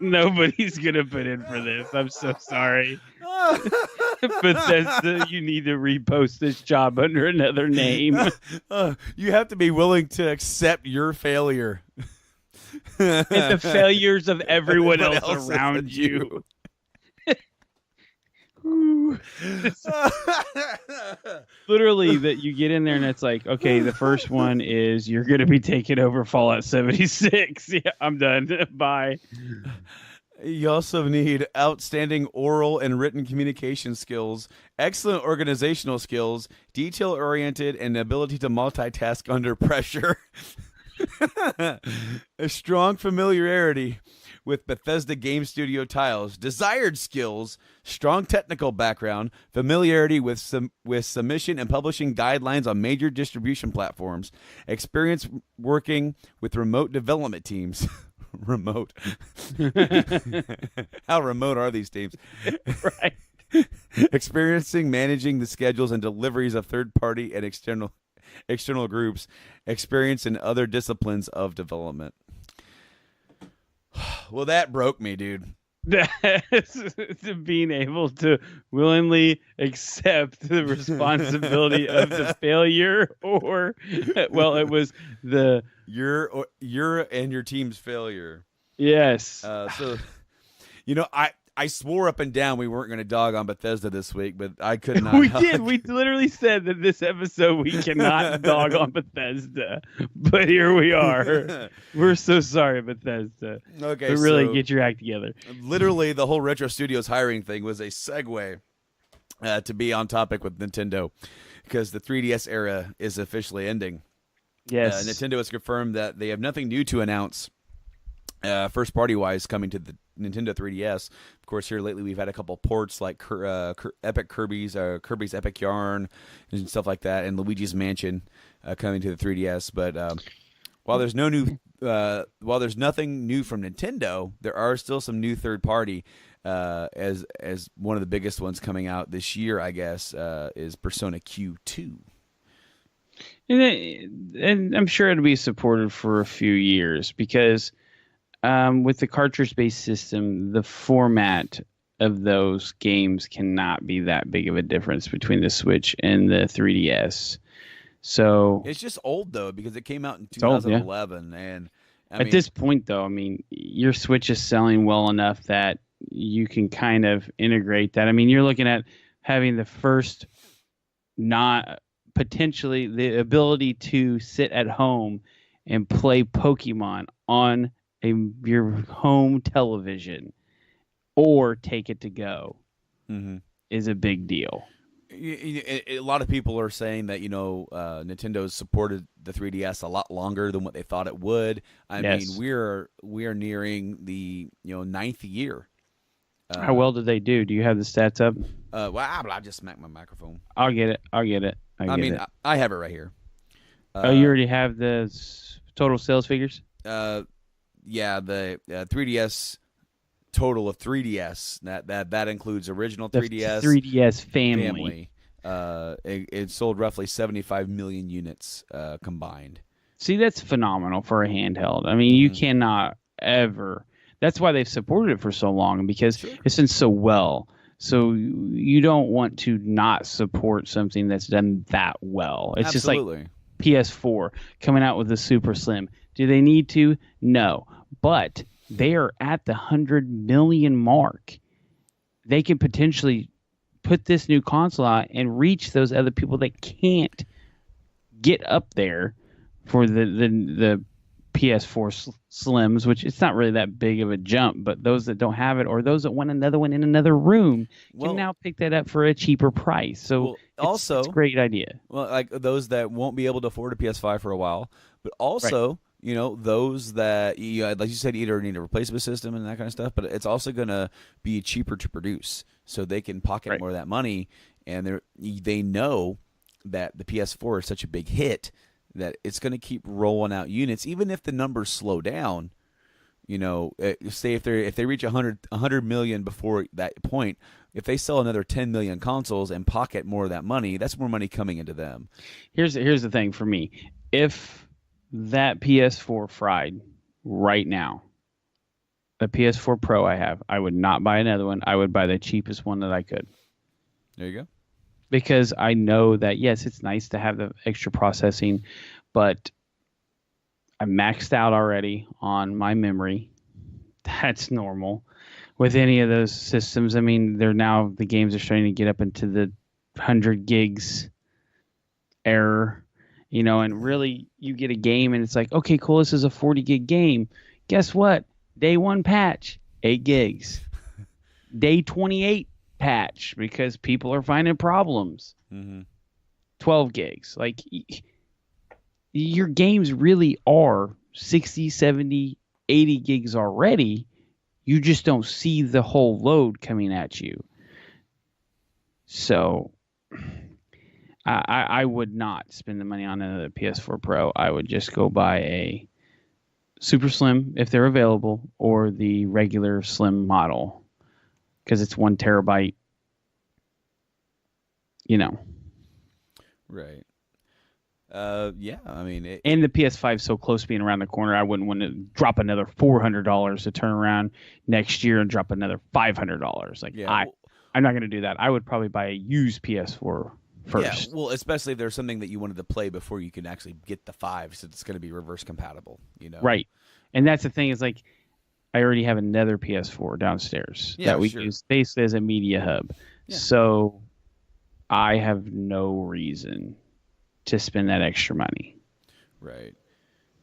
Speaker 2: Nobody's gonna put in for this. I'm so sorry. Bethesda, you need to repost this job under another name.
Speaker 1: You have to be willing to accept your failure.
Speaker 2: And the failures of everyone else around you. Literally, that you get in there and it's like, okay, the first one is you're going to be taking over Fallout 76. Yeah, I'm done. Bye.
Speaker 1: You also need outstanding oral and written communication skills, excellent organizational skills, detail-oriented, and the ability to multitask under pressure. A strong familiarity with Bethesda Game Studio tiles, desired skills, strong technical background, familiarity with submission and publishing guidelines on major distribution platforms, experience working with remote development teams. Remote. How remote are these teams?
Speaker 2: Right.
Speaker 1: Experiencing managing the schedules and deliveries of third-party and external groups, experience in other disciplines of development. Well, that broke me, dude.
Speaker 2: To being able to willingly accept the responsibility of the failure, or, well, it was the
Speaker 1: your and your team's failure.
Speaker 2: Yes.
Speaker 1: So, I swore up and down we weren't going to dog on Bethesda this week, but I could not.
Speaker 2: We did. We literally said that this episode we cannot dog on Bethesda, but here we are. We're so sorry, Bethesda.
Speaker 1: Okay,
Speaker 2: but really get your act together.
Speaker 1: Literally, the whole Retro Studios hiring thing was a segue to be on topic with Nintendo, because the 3DS era is officially ending.
Speaker 2: Yes.
Speaker 1: Nintendo has confirmed that they have nothing new to announce first party wise coming to the Nintendo 3DS. Of course, here lately we've had a couple ports like Epic Kirby's Epic Yarn and stuff like that, and Luigi's Mansion coming to the 3DS. But while there's nothing new from Nintendo, there are still some new third party. As one of the biggest ones coming out this year, I guess, is Persona Q2.
Speaker 2: And I'm sure it'll be supported for a few years because with the cartridge-based system, the format of those games cannot be that big of a difference between the Switch and the 3DS. So
Speaker 1: it's just old though because it came out in 2011, and
Speaker 2: at this point, though, I mean, your Switch is selling well enough that you can kind of integrate that. I mean, you're looking at having the first potentially the ability to sit at home and play Pokemon on your home television or take it to go is a big deal.
Speaker 1: A lot of people are saying that Nintendo's supported the 3DS a lot longer than what they thought it would. I
Speaker 2: Yes.
Speaker 1: mean, we are nearing the ninth year.
Speaker 2: How well did they do? Do you have the stats up?
Speaker 1: I just smacked my microphone.
Speaker 2: I'll get it.
Speaker 1: I have it right here.
Speaker 2: Oh, you already have the total sales figures?
Speaker 1: Yeah, the 3DS total of 3DS that includes original 3DS,
Speaker 2: 3DS family.
Speaker 1: It sold roughly 75 million units combined.
Speaker 2: See, that's phenomenal for a handheld. I mean, you cannot ever. That's why they've supported it for so long, because it's done so well. So you don't want to not support something that's done that well. It's
Speaker 1: Absolutely.
Speaker 2: just like PS4 coming out with the Super Slim. Do they need to? No. But they are at the 100 million mark. They could potentially put this new console out and reach those other people that can't get up there for the PS4 Slims, which it's not really that big of a jump, but those that don't have it or those that want another one in another room can now pick that up for a cheaper price. So it's a great idea.
Speaker 1: Well, like those that won't be able to afford a PS5 for a while, but also, those that, like you said, either need a replacement system and that kind of stuff, but it's also going to be cheaper to produce, so they can pocket more of that money, and they know that the PS4 is such a big hit that it's going to keep rolling out units, even if the numbers slow down. Say if they reach 100 million before that point, if they sell another 10 million consoles and pocket more of that money, that's more money coming into them.
Speaker 2: Here's the thing for me: if that PS4 fried right now, the PS4 Pro I would not buy another one. I would buy the cheapest one that I could.
Speaker 1: There you go.
Speaker 2: Because I know that, yes, it's nice to have the extra processing, but I'm maxed out already on my memory. That's normal with any of those systems. I mean, the games are starting to get up into the 100 gigs error, and really you get a game and it's like, okay, cool, this is a 40 gig game. Guess what? Day 1 patch, 8 gigs. Day 28 patch, because people are finding problems. 12 gigs. Like, your games really are 60, 70, 80 gigs already. You just don't see the whole load coming at you. So I would not spend the money on another PS4 Pro. I would just go buy a Super Slim if they're available, or the regular Slim model, because it's 1 terabyte.
Speaker 1: Right. Yeah, I mean,
Speaker 2: and the PS5 is so close to being around the corner, I wouldn't want to drop another $400 to turn around next year and drop another $500. Like, I'm not going to do that. I would probably buy a used PS4 first.
Speaker 1: Yeah, well, especially if there's something that you wanted to play before you can actually get the 5, so it's going to be reverse compatible,
Speaker 2: Right. And that's the thing, is like, I already have another PS4 downstairs that we use basically as a media hub. Yeah. So I have no reason to spend that extra money.
Speaker 1: Right.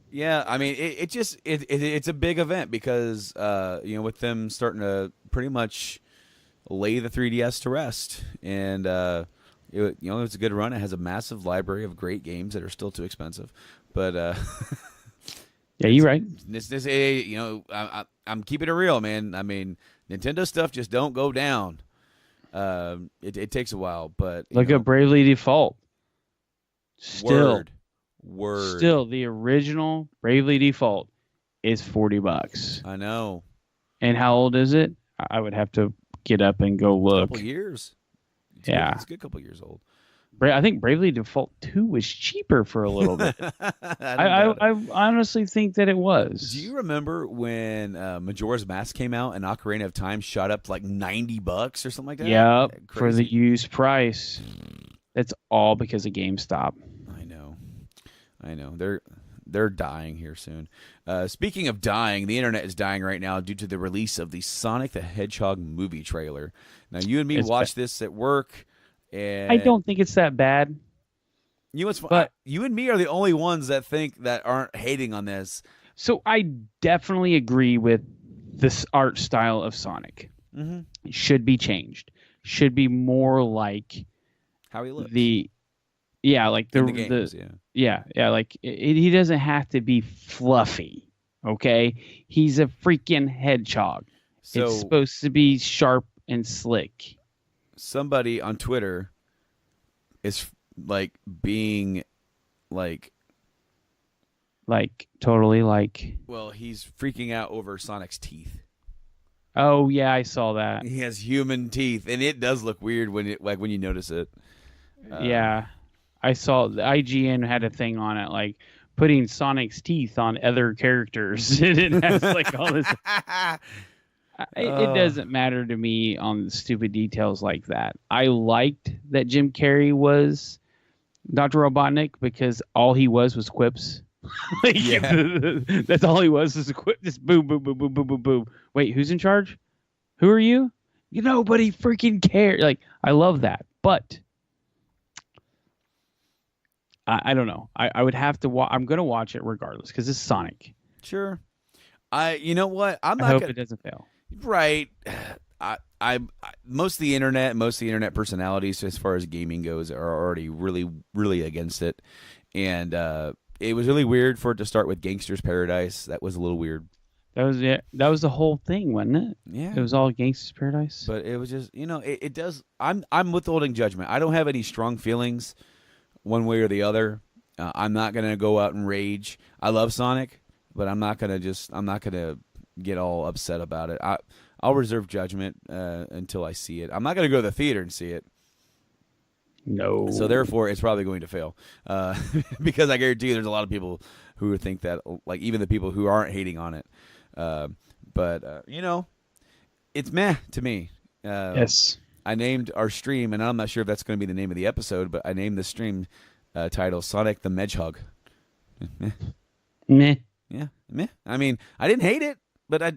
Speaker 1: Yeah, I mean, it's a big event because with them starting to pretty much lay the 3DS to rest, and it's a good run. It has a massive library of great games that are still too expensive, but
Speaker 2: yeah, you're right.
Speaker 1: I'm keeping it real, man. I mean, Nintendo stuff just don't go down. It takes a while, but
Speaker 2: look at Bravely Default.
Speaker 1: Word.
Speaker 2: Still, the original Bravely Default is $40.
Speaker 1: I know.
Speaker 2: And how old is it? I would have to get up and go look.
Speaker 1: A couple years. It's a good couple years old.
Speaker 2: I think Bravely Default 2 was cheaper for a little bit. I honestly think that it was.
Speaker 1: Do you remember when Majora's Mask came out and Ocarina of Time shot up to like $90 or something like that?
Speaker 2: Yeah, for the used price. It's all because of GameStop.
Speaker 1: I know. They're dying here soon. Speaking of dying, the internet is dying right now due to the release of the Sonic the Hedgehog movie trailer. Now, you and me watched this at work. And
Speaker 2: I don't think it's that bad.
Speaker 1: You know what's fun? You and me are the only ones that aren't hating on this.
Speaker 2: So I definitely agree with this art style of Sonic. It should be changed. Should be more like
Speaker 1: How he looks
Speaker 2: like
Speaker 1: in the games.
Speaker 2: like he doesn't have to be fluffy. Okay, he's a freaking hedgehog.
Speaker 1: So
Speaker 2: It's supposed to be sharp and slick.
Speaker 1: somebody on Twitter is like being like,
Speaker 2: totally like.
Speaker 1: well, he's freaking out over Sonic's teeth.
Speaker 2: Oh yeah, I saw that.
Speaker 1: He has human teeth, and it does look weird when you notice it.
Speaker 2: Yeah, I saw the IGN had a thing on it, like putting Sonic's teeth on other characters. It has like all this. It doesn't matter to me on stupid details like that. I liked that Jim Carrey was Dr. Robotnik because all he was quips. Like, that's all he was a quip. Just boom, boom, boom, boom, boom, boom, boom. Wait, who's in charge? Who are you? Nobody freaking cares. Like, I love that, but I don't know. I would have to watch. I'm gonna watch it regardless because it's Sonic.
Speaker 1: Sure. You know what? I'm
Speaker 2: I
Speaker 1: not
Speaker 2: hope
Speaker 1: gonna.
Speaker 2: it doesn't fail.
Speaker 1: Right. I most of the internet personalities as far as gaming goes are already really, really against it, and it was really weird for it to start with Gangster's Paradise. That was a little weird.
Speaker 2: That was it. That was the whole thing, wasn't it?
Speaker 1: Yeah.
Speaker 2: It was all Gangsta's Paradise.
Speaker 1: But it was just, it does. I'm withholding judgment. I don't have any strong feelings one way or the other. I'm not gonna go out and rage. I love Sonic, but I'm not gonna get all upset about it. I'll reserve judgment until I see it. I'm not gonna go to the theater and see it.
Speaker 2: No.
Speaker 1: So therefore, it's probably going to fail because I guarantee you there's a lot of people who would think that, like even the people who aren't hating on it. But it's meh to me.
Speaker 2: Yes.
Speaker 1: I named our stream, and I'm not sure if that's going to be the name of the episode, but I named the stream title Sonic the Hedgehog.
Speaker 2: Meh.
Speaker 1: Yeah, meh. I mean, I didn't hate it, but I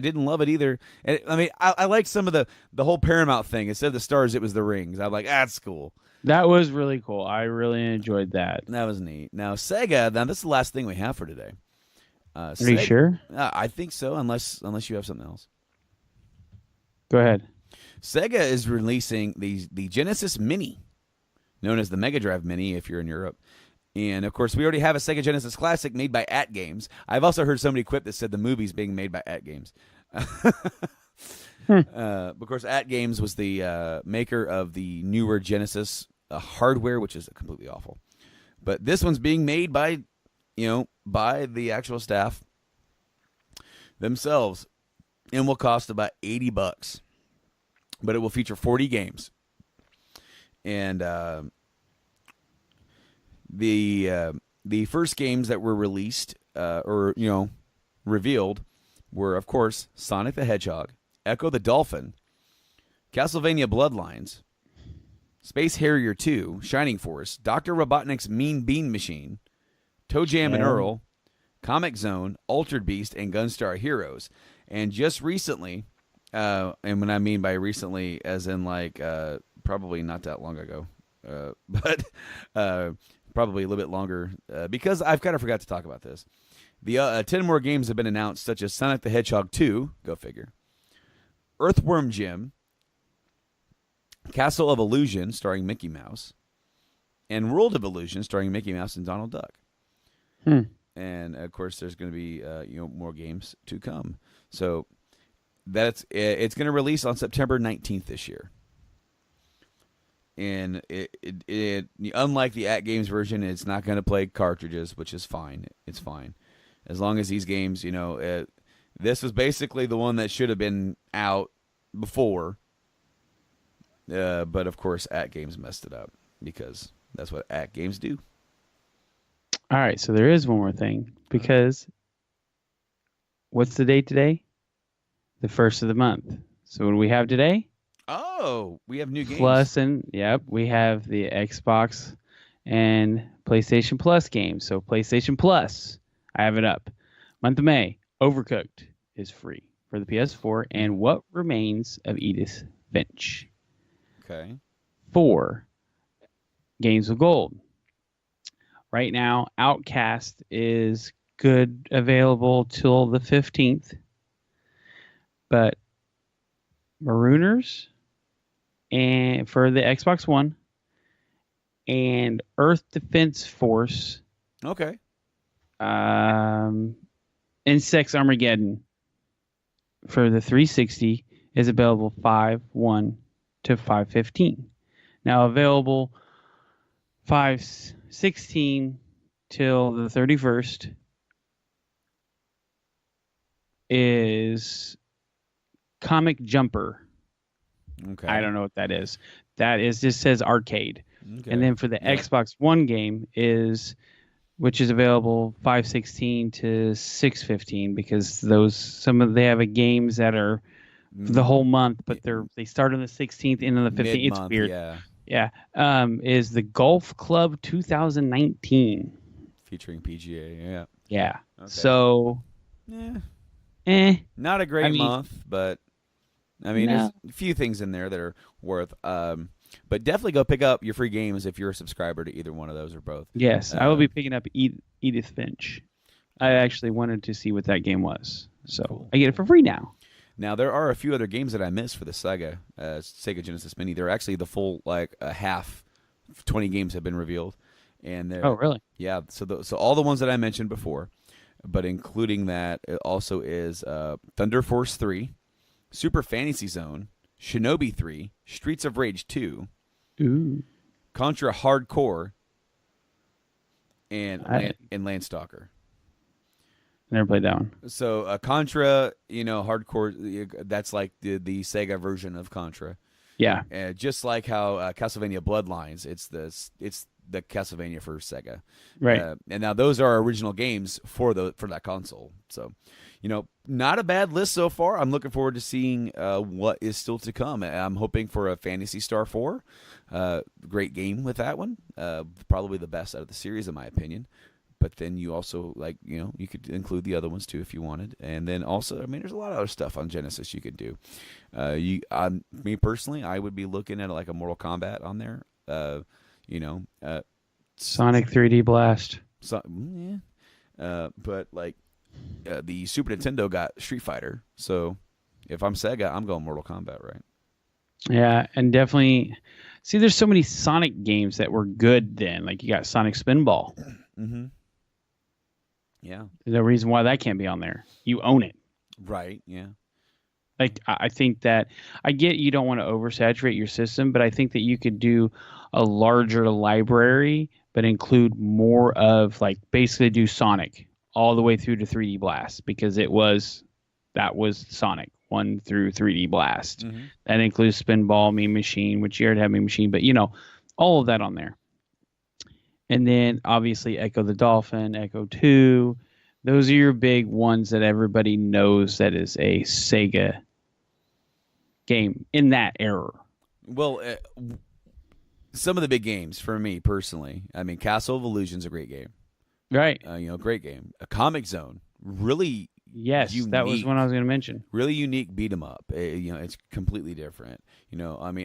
Speaker 1: didn't love it either. And I mean, I like some of the whole Paramount thing. Instead of the stars, it was the rings. I'm like, that's cool.
Speaker 2: That was really cool. I really enjoyed that.
Speaker 1: That was neat. Now, Sega, this is the last thing we have for today.
Speaker 2: Are you sure?
Speaker 1: I think so, unless you have something else.
Speaker 2: Go ahead.
Speaker 1: Sega is releasing the Genesis Mini, known as the Mega Drive Mini if you're in Europe. And, of course, we already have a Sega Genesis Classic made by At Games. I've also heard somebody quip that said the movie's being made by At Games. Of course, At Games was the maker of the newer Genesis hardware, which is completely awful. But this one's being made by the actual staff themselves and will cost about $80. But it will feature 40 games. And the first games that were released revealed were, of course, Sonic the Hedgehog, Echo the Dolphin, Castlevania Bloodlines, Space Harrier 2, Shining Force, Dr. Robotnik's Mean Bean Machine, Toe Jam and Earl, Comic Zone, Altered Beast, and Gunstar Heroes. And just recently, and when I mean by recently, as in like probably not that long ago, but probably a little bit longer, because I've kind of forgot to talk about this. The 10 more games have been announced, such as Sonic the Hedgehog 2, go figure, Earthworm Jim, Castle of Illusion, starring Mickey Mouse, and World of Illusion, starring Mickey Mouse and Donald Duck. And, of course, there's going to be more games to come. So it's going to release on September 19th this year. And it unlike the At Games version, it's not going to play cartridges, which is fine. It's fine. As long as these games, this was basically the one that should have been out before. But, of course, At Games messed it up because that's what At Games do.
Speaker 2: All right, so there is one more thing because what's the date today? The 1st of the month. So what do we have today?
Speaker 1: Oh, we have new games.
Speaker 2: We have the Xbox and PlayStation Plus games. So PlayStation Plus, I have it up. Month of May, Overcooked is free for the PS4, and What Remains of Edith Finch.
Speaker 1: Okay.
Speaker 2: 4, Games of Gold. Right now, Outcast is good, available till the 15th. But Marooners and for the Xbox One, and Earth Defense Force,
Speaker 1: Okay.
Speaker 2: Insects Armageddon for the 360 is available 5/1 to 5/15. Now available 5/16 till the 31st is Comic Jumper.
Speaker 1: Okay.
Speaker 2: I don't know what that is. That is just says arcade.
Speaker 1: Okay.
Speaker 2: And then for the Xbox One game which is available 5/16 to 6/15 because they have games that are the whole month, but they start on the 16th and on the 15th.
Speaker 1: Mid-month,
Speaker 2: it's weird.
Speaker 1: Yeah.
Speaker 2: Is the Golf Club 2019
Speaker 1: Featuring PGA. Yeah.
Speaker 2: Yeah.
Speaker 1: Okay.
Speaker 2: So,
Speaker 1: not a great month, but I mean, there's a few things in there that are worth. But definitely go pick up your free games if you're a subscriber to either one of those or both.
Speaker 2: Yes, I will be picking up Edith Finch. I actually wanted to see what that game was, so cool. I get it for free now.
Speaker 1: Now there are a few other games that I missed for the Sega Genesis Mini. They're actually the full half 20 games have been revealed, and
Speaker 2: oh really?
Speaker 1: Yeah. So all the ones that I mentioned before, but including that it also is Thunder Force 3, Super Fantasy Zone, Shinobi 3, Streets of Rage 2, Contra Hardcore, and Landstalker.
Speaker 2: Never played that one.
Speaker 1: So Contra, Hardcore, that's like the Sega version of Contra.
Speaker 2: Yeah.
Speaker 1: Just like how Castlevania Bloodlines, it's the Castlevania for Sega.
Speaker 2: Right.
Speaker 1: And now those are original games for that console. So, not a bad list so far. I'm looking forward to seeing what is still to come. I'm hoping for a Phantasy Star 4. Great game with that one. Probably the best out of the series, in my opinion. But then you also, you could include the other ones too if you wanted. And then also, there's a lot of other stuff on Genesis you could do. Me personally, I would be looking at like a Mortal Kombat on there.
Speaker 2: Sonic 3D Blast.
Speaker 1: But the Super Nintendo got Street Fighter, so if I'm Sega, I'm going Mortal Kombat, right?
Speaker 2: Yeah, and definitely. See, there's so many Sonic games that were good then. Like you got Sonic Spinball.
Speaker 1: Mm-hmm. Yeah.
Speaker 2: There's no reason why that can't be on there. You own it.
Speaker 1: Right. Yeah.
Speaker 2: Like I think that I get you don't want to oversaturate your system, but I think that you could do a larger library, but include more of basically do Sonic all the way through to 3D Blast because that was Sonic 1 through 3D Blast. Mm-hmm. That includes Spinball, Mean Machine, which you already have Mean Machine, but all of that on there. And then obviously Echo the Dolphin, Echo 2. Those are your big ones that everybody knows that is a Sega game in that era.
Speaker 1: Well, some of the big games for me personally, Castle of Illusion's a great game.
Speaker 2: Right.
Speaker 1: Great game. A Comic Zone, really
Speaker 2: yes, unique, that was one I was going to mention.
Speaker 1: Really unique beat 'em up. It's completely different.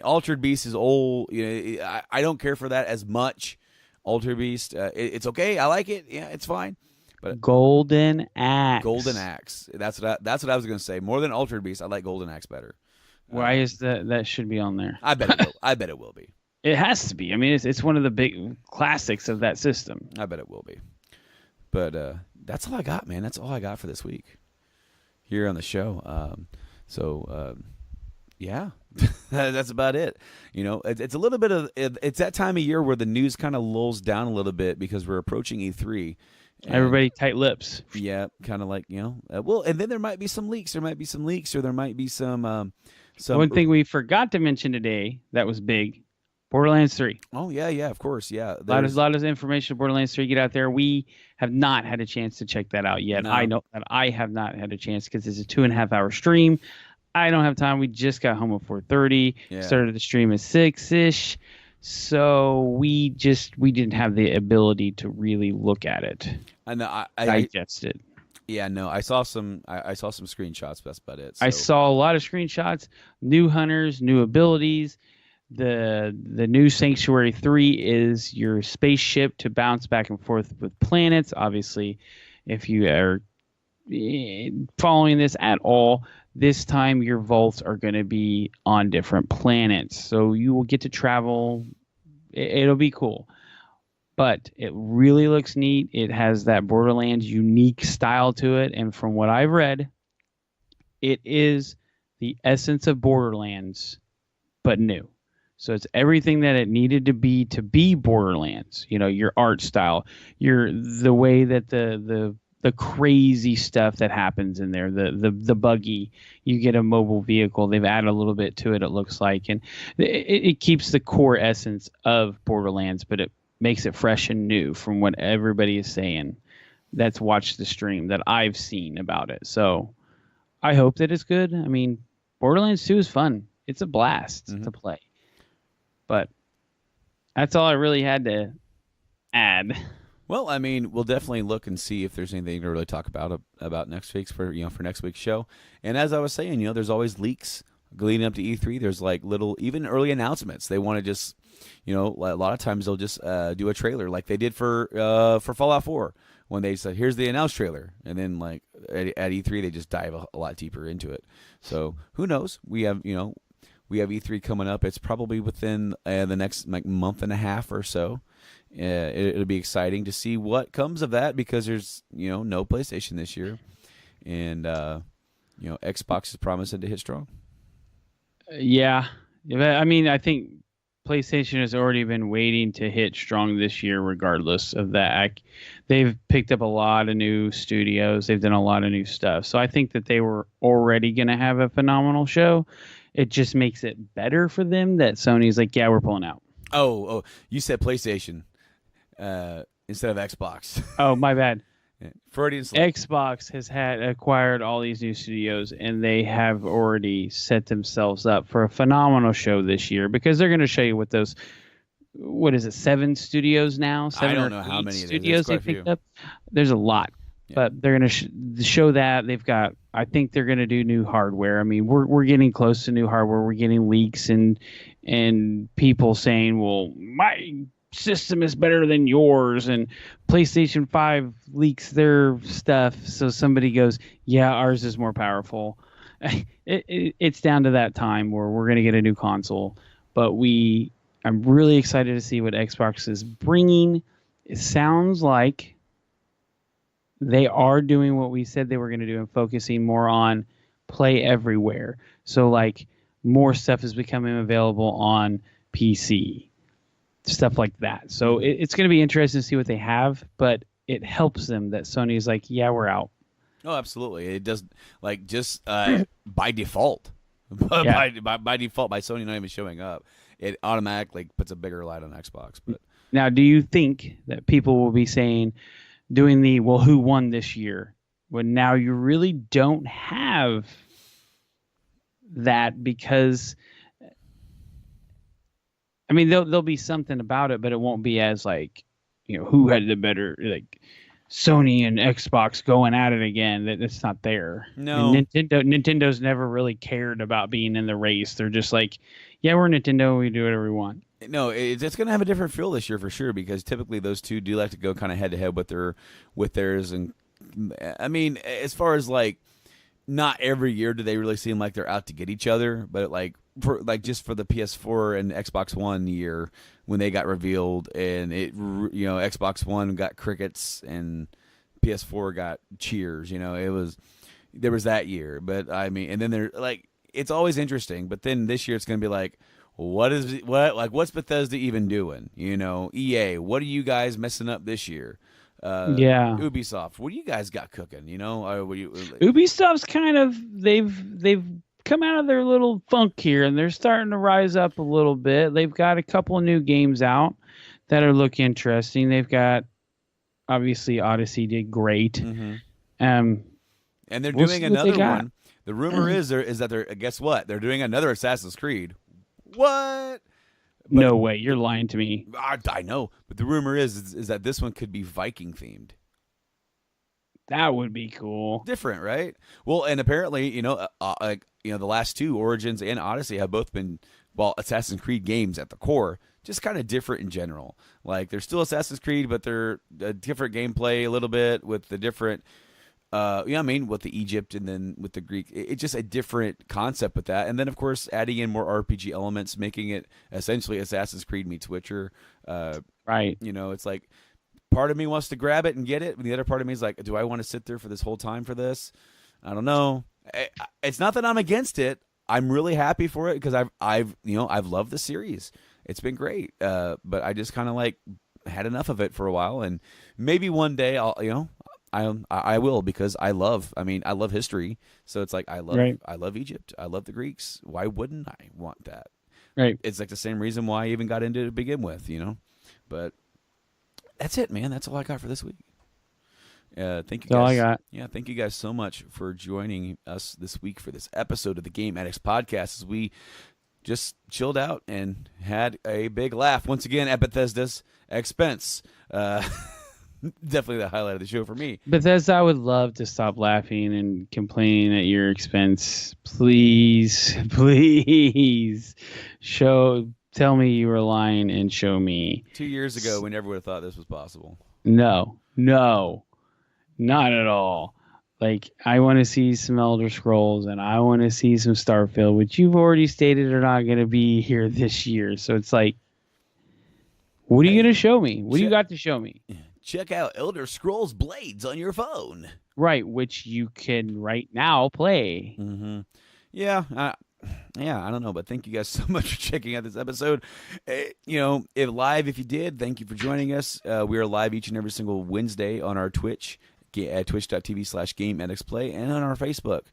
Speaker 1: Altered Beast is old. I don't care for that as much. Altered Beast, it's okay. I like it. Yeah, it's fine. But
Speaker 2: Golden Axe.
Speaker 1: Golden Axe. That's what I was going to say. More than Altered Beast, I like Golden Axe better.
Speaker 2: Why is that should be on there?
Speaker 1: I bet it will. I bet it will be.
Speaker 2: It has to be. It's one of the big classics of that system.
Speaker 1: I bet it will be. But that's all I got, man. That's all I got for this week here on the show. Yeah, that's about it. It's a little bit of it's that time of year where the news kind of lulls down a little bit because we're approaching E3.
Speaker 2: Everybody tight lips.
Speaker 1: Yeah, kind of like and then there might be some leaks. There might be some leaks, or there might be some.
Speaker 2: One thing we forgot to mention today that was big. Borderlands 3.
Speaker 1: Oh, yeah, of course, yeah.
Speaker 2: A lot of information on Borderlands 3. Get out there. We have not had a chance to check that out yet. No. I know that I have not had a chance because it's a 2.5-hour stream. I don't have time. We just got home at 4:30. Yeah. Started the stream at 6-ish. So we didn't have the ability to really look at it.
Speaker 1: I know. I
Speaker 2: digest it.
Speaker 1: Yeah, no. I saw some screenshots. That's about it. So.
Speaker 2: I saw a lot of screenshots. New hunters, new abilities. The new Sanctuary 3 is your spaceship to bounce back and forth with planets. Obviously, if you are following this at all, this time your vaults are going to be on different planets. So you will get to travel. It'll be cool. But it really looks neat. It has that Borderlands unique style to it. And from what I've read, it is the essence of Borderlands, but new. So it's everything that it needed to be Borderlands. You know, your art style, the way that the crazy stuff that happens in there, the buggy, you get a mobile vehicle. They've added a little bit to it, it looks like, and it keeps the core essence of Borderlands, but it makes it fresh and new from what everybody is saying that's watched the stream that I've seen about it. So I hope that it's good. I mean, Borderlands 2 is fun. It's a blast to play. But that's all I really had to add.
Speaker 1: Well, I mean, we'll definitely look and see if there's anything to really talk about next week's for next week's show. And as I was saying, there's always leaks leading up to E3. There's like little, even early announcements. They want to just, a lot of times they'll just do a trailer like they did for Fallout 4 when they said, "Here's the announced trailer," and then like at E3 they just dive a lot deeper into it. So who knows? We have E3 coming up. It's probably within the next month and a half or so. It'll be exciting to see what comes of that because there's no PlayStation this year, and Xbox is promising to hit strong.
Speaker 2: Yeah, I mean, I think PlayStation has already been waiting to hit strong this year, regardless of that. They've picked up a lot of new studios. They've done a lot of new stuff. So I think that they were already going to have a phenomenal show. It just makes it better for them that Sony's like, yeah, we're pulling out.
Speaker 1: Oh, you said PlayStation instead of Xbox.
Speaker 2: Oh, my bad.
Speaker 1: Freudian slip.
Speaker 2: Xbox has acquired all these new studios, and they have already set themselves up for a phenomenal show this year because they're going to show you what those, 7 studios now? 7
Speaker 1: I don't know how many
Speaker 2: studios they picked up. There's a lot,
Speaker 1: yeah.
Speaker 2: But they're going to show that they've got. I think they're going to do new hardware. I mean, we're getting close to new hardware. We're getting leaks and people saying, "Well, my system is better than yours," and PlayStation 5 leaks their stuff, so somebody goes, "Yeah, ours is more powerful." It's down to that time where we're going to get a new console, but I'm really excited to see what Xbox is bringing. It sounds like they are doing what we said they were going to do and focusing more on play everywhere. So like more stuff is becoming available on PC, stuff like that. So it's going to be interesting to see what they have, but it helps them that Sony is like, yeah, we're out.
Speaker 1: Oh, absolutely. It does, like, just by default.
Speaker 2: Yeah.
Speaker 1: by default, by Sony not even showing up, it automatically puts a bigger light on Xbox. But
Speaker 2: now, do you think that people will be saying, doing the, well, who won this year? When now you really don't have that because, I mean, there'll be something about it, but it won't be as like, who had the better, like Sony and Xbox going at it again. That's not there.
Speaker 1: No.
Speaker 2: And Nintendo's never really cared about being in the race. They're just like, yeah, we're Nintendo. We do whatever we want.
Speaker 1: No, it's going to have a different feel this year for sure because typically those two do like to go kind of head to head with theirs. And I mean, as far as like, not every year do they really seem like they're out to get each other, but just for the PS4 and Xbox One year when they got revealed, and Xbox One got crickets and PS4 got cheers. There was that year, but I mean, and then it's always interesting. But then this year it's going to be like, what's Bethesda even doing? EA, what are you guys messing up this year?
Speaker 2: Yeah.
Speaker 1: Ubisoft, what do you guys got cooking?
Speaker 2: Ubisoft's kind of they've come out of their little funk here, and they're starting to rise up a little bit. They've got a couple of new games out that look interesting. They've got obviously Odyssey did great,
Speaker 1: mm-hmm.
Speaker 2: And
Speaker 1: they're doing another one. The rumor is that they're guess what? They're doing another Assassin's Creed. What? But,
Speaker 2: no way, you're lying to me.
Speaker 1: I know, but the rumor is that this one could be Viking themed.
Speaker 2: That would be cool.
Speaker 1: Different, right? Well, and apparently, the last two, Origins and Odyssey, have both been Assassin's Creed games at the core, just kind of different in general. Like they're still Assassin's Creed, but they're a different gameplay a little bit with the different Yeah, I mean, with the Egypt and then with the Greek, it's just a different concept with that. And then, of course, adding in more RPG elements, making it essentially Assassin's Creed meets Witcher.
Speaker 2: Right.
Speaker 1: You know, it's like part of me wants to grab it and get it, and the other part of me is like, do I want to sit there for this whole time for this? I don't know. It's not that I'm against it. I'm really happy for it because I've loved the series. It's been great. But I just kind of like had enough of it for a while, and maybe one day I will, because I love history. So it's like I love Egypt. I love the Greeks. Why wouldn't I want that?
Speaker 2: Right.
Speaker 1: It's like the same reason why I even got into it to begin with, But that's it, man. That's all I got for this week. Thank you guys.
Speaker 2: That's all I got.
Speaker 1: Yeah, thank you guys so much for joining us this week for this episode of the Game Addicts podcast, as we just chilled out and had a big laugh once again at Bethesda's expense. Definitely the highlight of the show for me.
Speaker 2: Bethesda, I would love to stop laughing and complaining at your expense. Please, please tell me you were lying and show me.
Speaker 1: 2 years ago, we never would have thought this was possible.
Speaker 2: No, not at all. Like, I want to see some Elder Scrolls and I want to see some Starfield, which you've already stated are not going to be here this year. So it's like, what are you going to show me? What do you got to show me?
Speaker 1: Check out Elder Scrolls Blades on your phone.
Speaker 2: Right, which you can right now play.
Speaker 1: Mm-hmm. Yeah, I don't know, but thank you guys so much for checking out this episode. If you did, thank you for joining us. We are live each and every single Wednesday on our Twitch at twitch.tv/GameAddictsPlay, and on our Facebook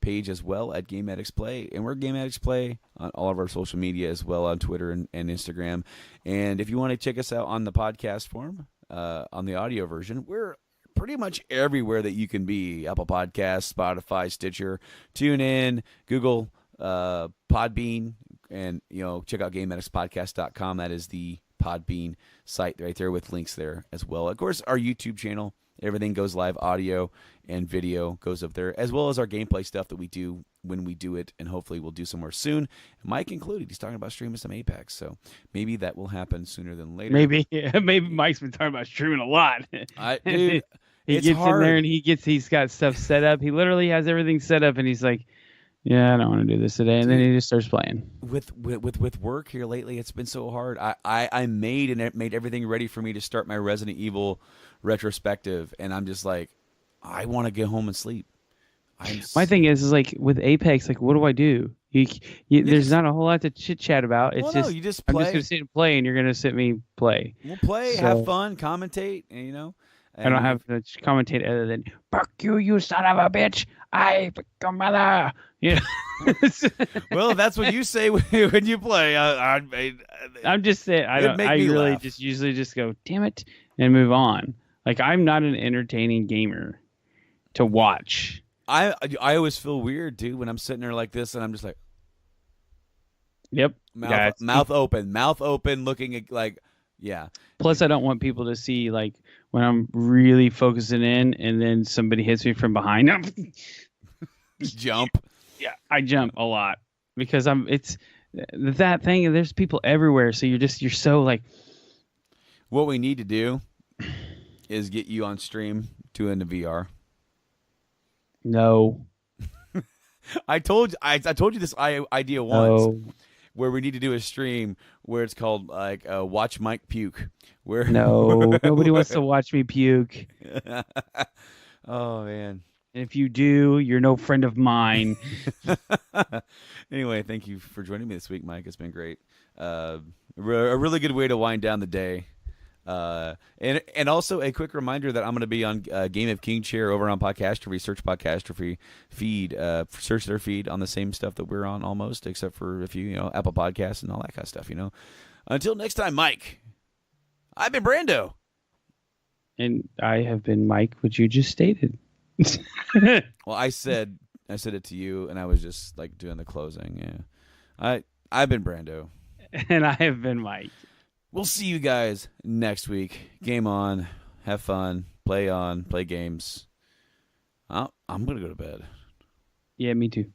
Speaker 1: page as well at Game Addicts Play. And we're Game Addicts Play on all of our social media as well, on Twitter and Instagram. And if you want to check us out on the podcast form, on the audio version, we're pretty much everywhere that you can be: Apple Podcasts, Spotify, Stitcher, TuneIn, Google, Podbean, and check out GameAddictsPodcast.com. That is the Podbean site right there with links there as well. Of course, our YouTube channel, everything goes live, audio and video goes up there, as well as our gameplay stuff that we do when we do it, and hopefully we'll do some more soon. Mike included. He's talking about streaming some Apex, so maybe that will happen sooner than later.
Speaker 2: Maybe Mike's been talking about streaming a lot.
Speaker 1: Dude,
Speaker 2: he gets
Speaker 1: hard.
Speaker 2: in there and he's got stuff set up. He literally has everything set up, and he's like, yeah, I don't want to do this today, and then he just starts playing.
Speaker 1: With work here lately, it's been so hard. I made everything ready for me to start my Resident Evil retrospective, and I'm just like, I want to get home and sleep.
Speaker 2: My thing is like with Apex, like, what do I do? There's not a whole lot to chit chat about. It's
Speaker 1: you just play.
Speaker 2: I'm just gonna sit and play, and you're gonna sit me play.
Speaker 1: We'll play, have fun, commentate, and,
Speaker 2: I don't have to commentate other than "fuck you, you son of a bitch! I fuck your mother."
Speaker 1: Well, that's what you say when you play.
Speaker 2: I'm just saying. I really laugh. Just usually just go, damn it, and move on. Like, I'm not an entertaining gamer to watch.
Speaker 1: I always feel weird, dude, when I'm sitting there like this, and I'm just like,
Speaker 2: yep,
Speaker 1: mouth open, looking at like, yeah.
Speaker 2: Plus, I don't want people to see like when I'm really focusing in, and then somebody hits me from behind.
Speaker 1: Jump.
Speaker 2: Yeah, I jump a lot because it's that thing. There's people everywhere, so you're so like.
Speaker 1: What we need to do is get you on stream doing the VR.
Speaker 2: No.
Speaker 1: I told you this idea once, where we need to do a stream where it's called like Watch Mike Puke. Where
Speaker 2: nobody wants to watch me puke.
Speaker 1: Oh man.
Speaker 2: And if you do, you're no friend of mine.
Speaker 1: Anyway, thank you for joining me this week, Mike. It's been great. A really good way to wind down the day. And also a quick reminder that I'm going to be on Game of King Chair over on Podcastrophe. Search Podcastrophe feed. Search their feed on the same stuff that we're on almost, except for a few, Apple Podcasts and all that kind of stuff. Until next time, Mike. I've been Brando.
Speaker 2: And I have been Mike, which you just stated.
Speaker 1: Well, I said it to you, and I was just like doing the closing. Yeah, I've been Brando,
Speaker 2: and I have been Mike.
Speaker 1: We'll see you guys next week. Game on, have fun, play games. I'm gonna go to bed.
Speaker 2: Yeah, me too.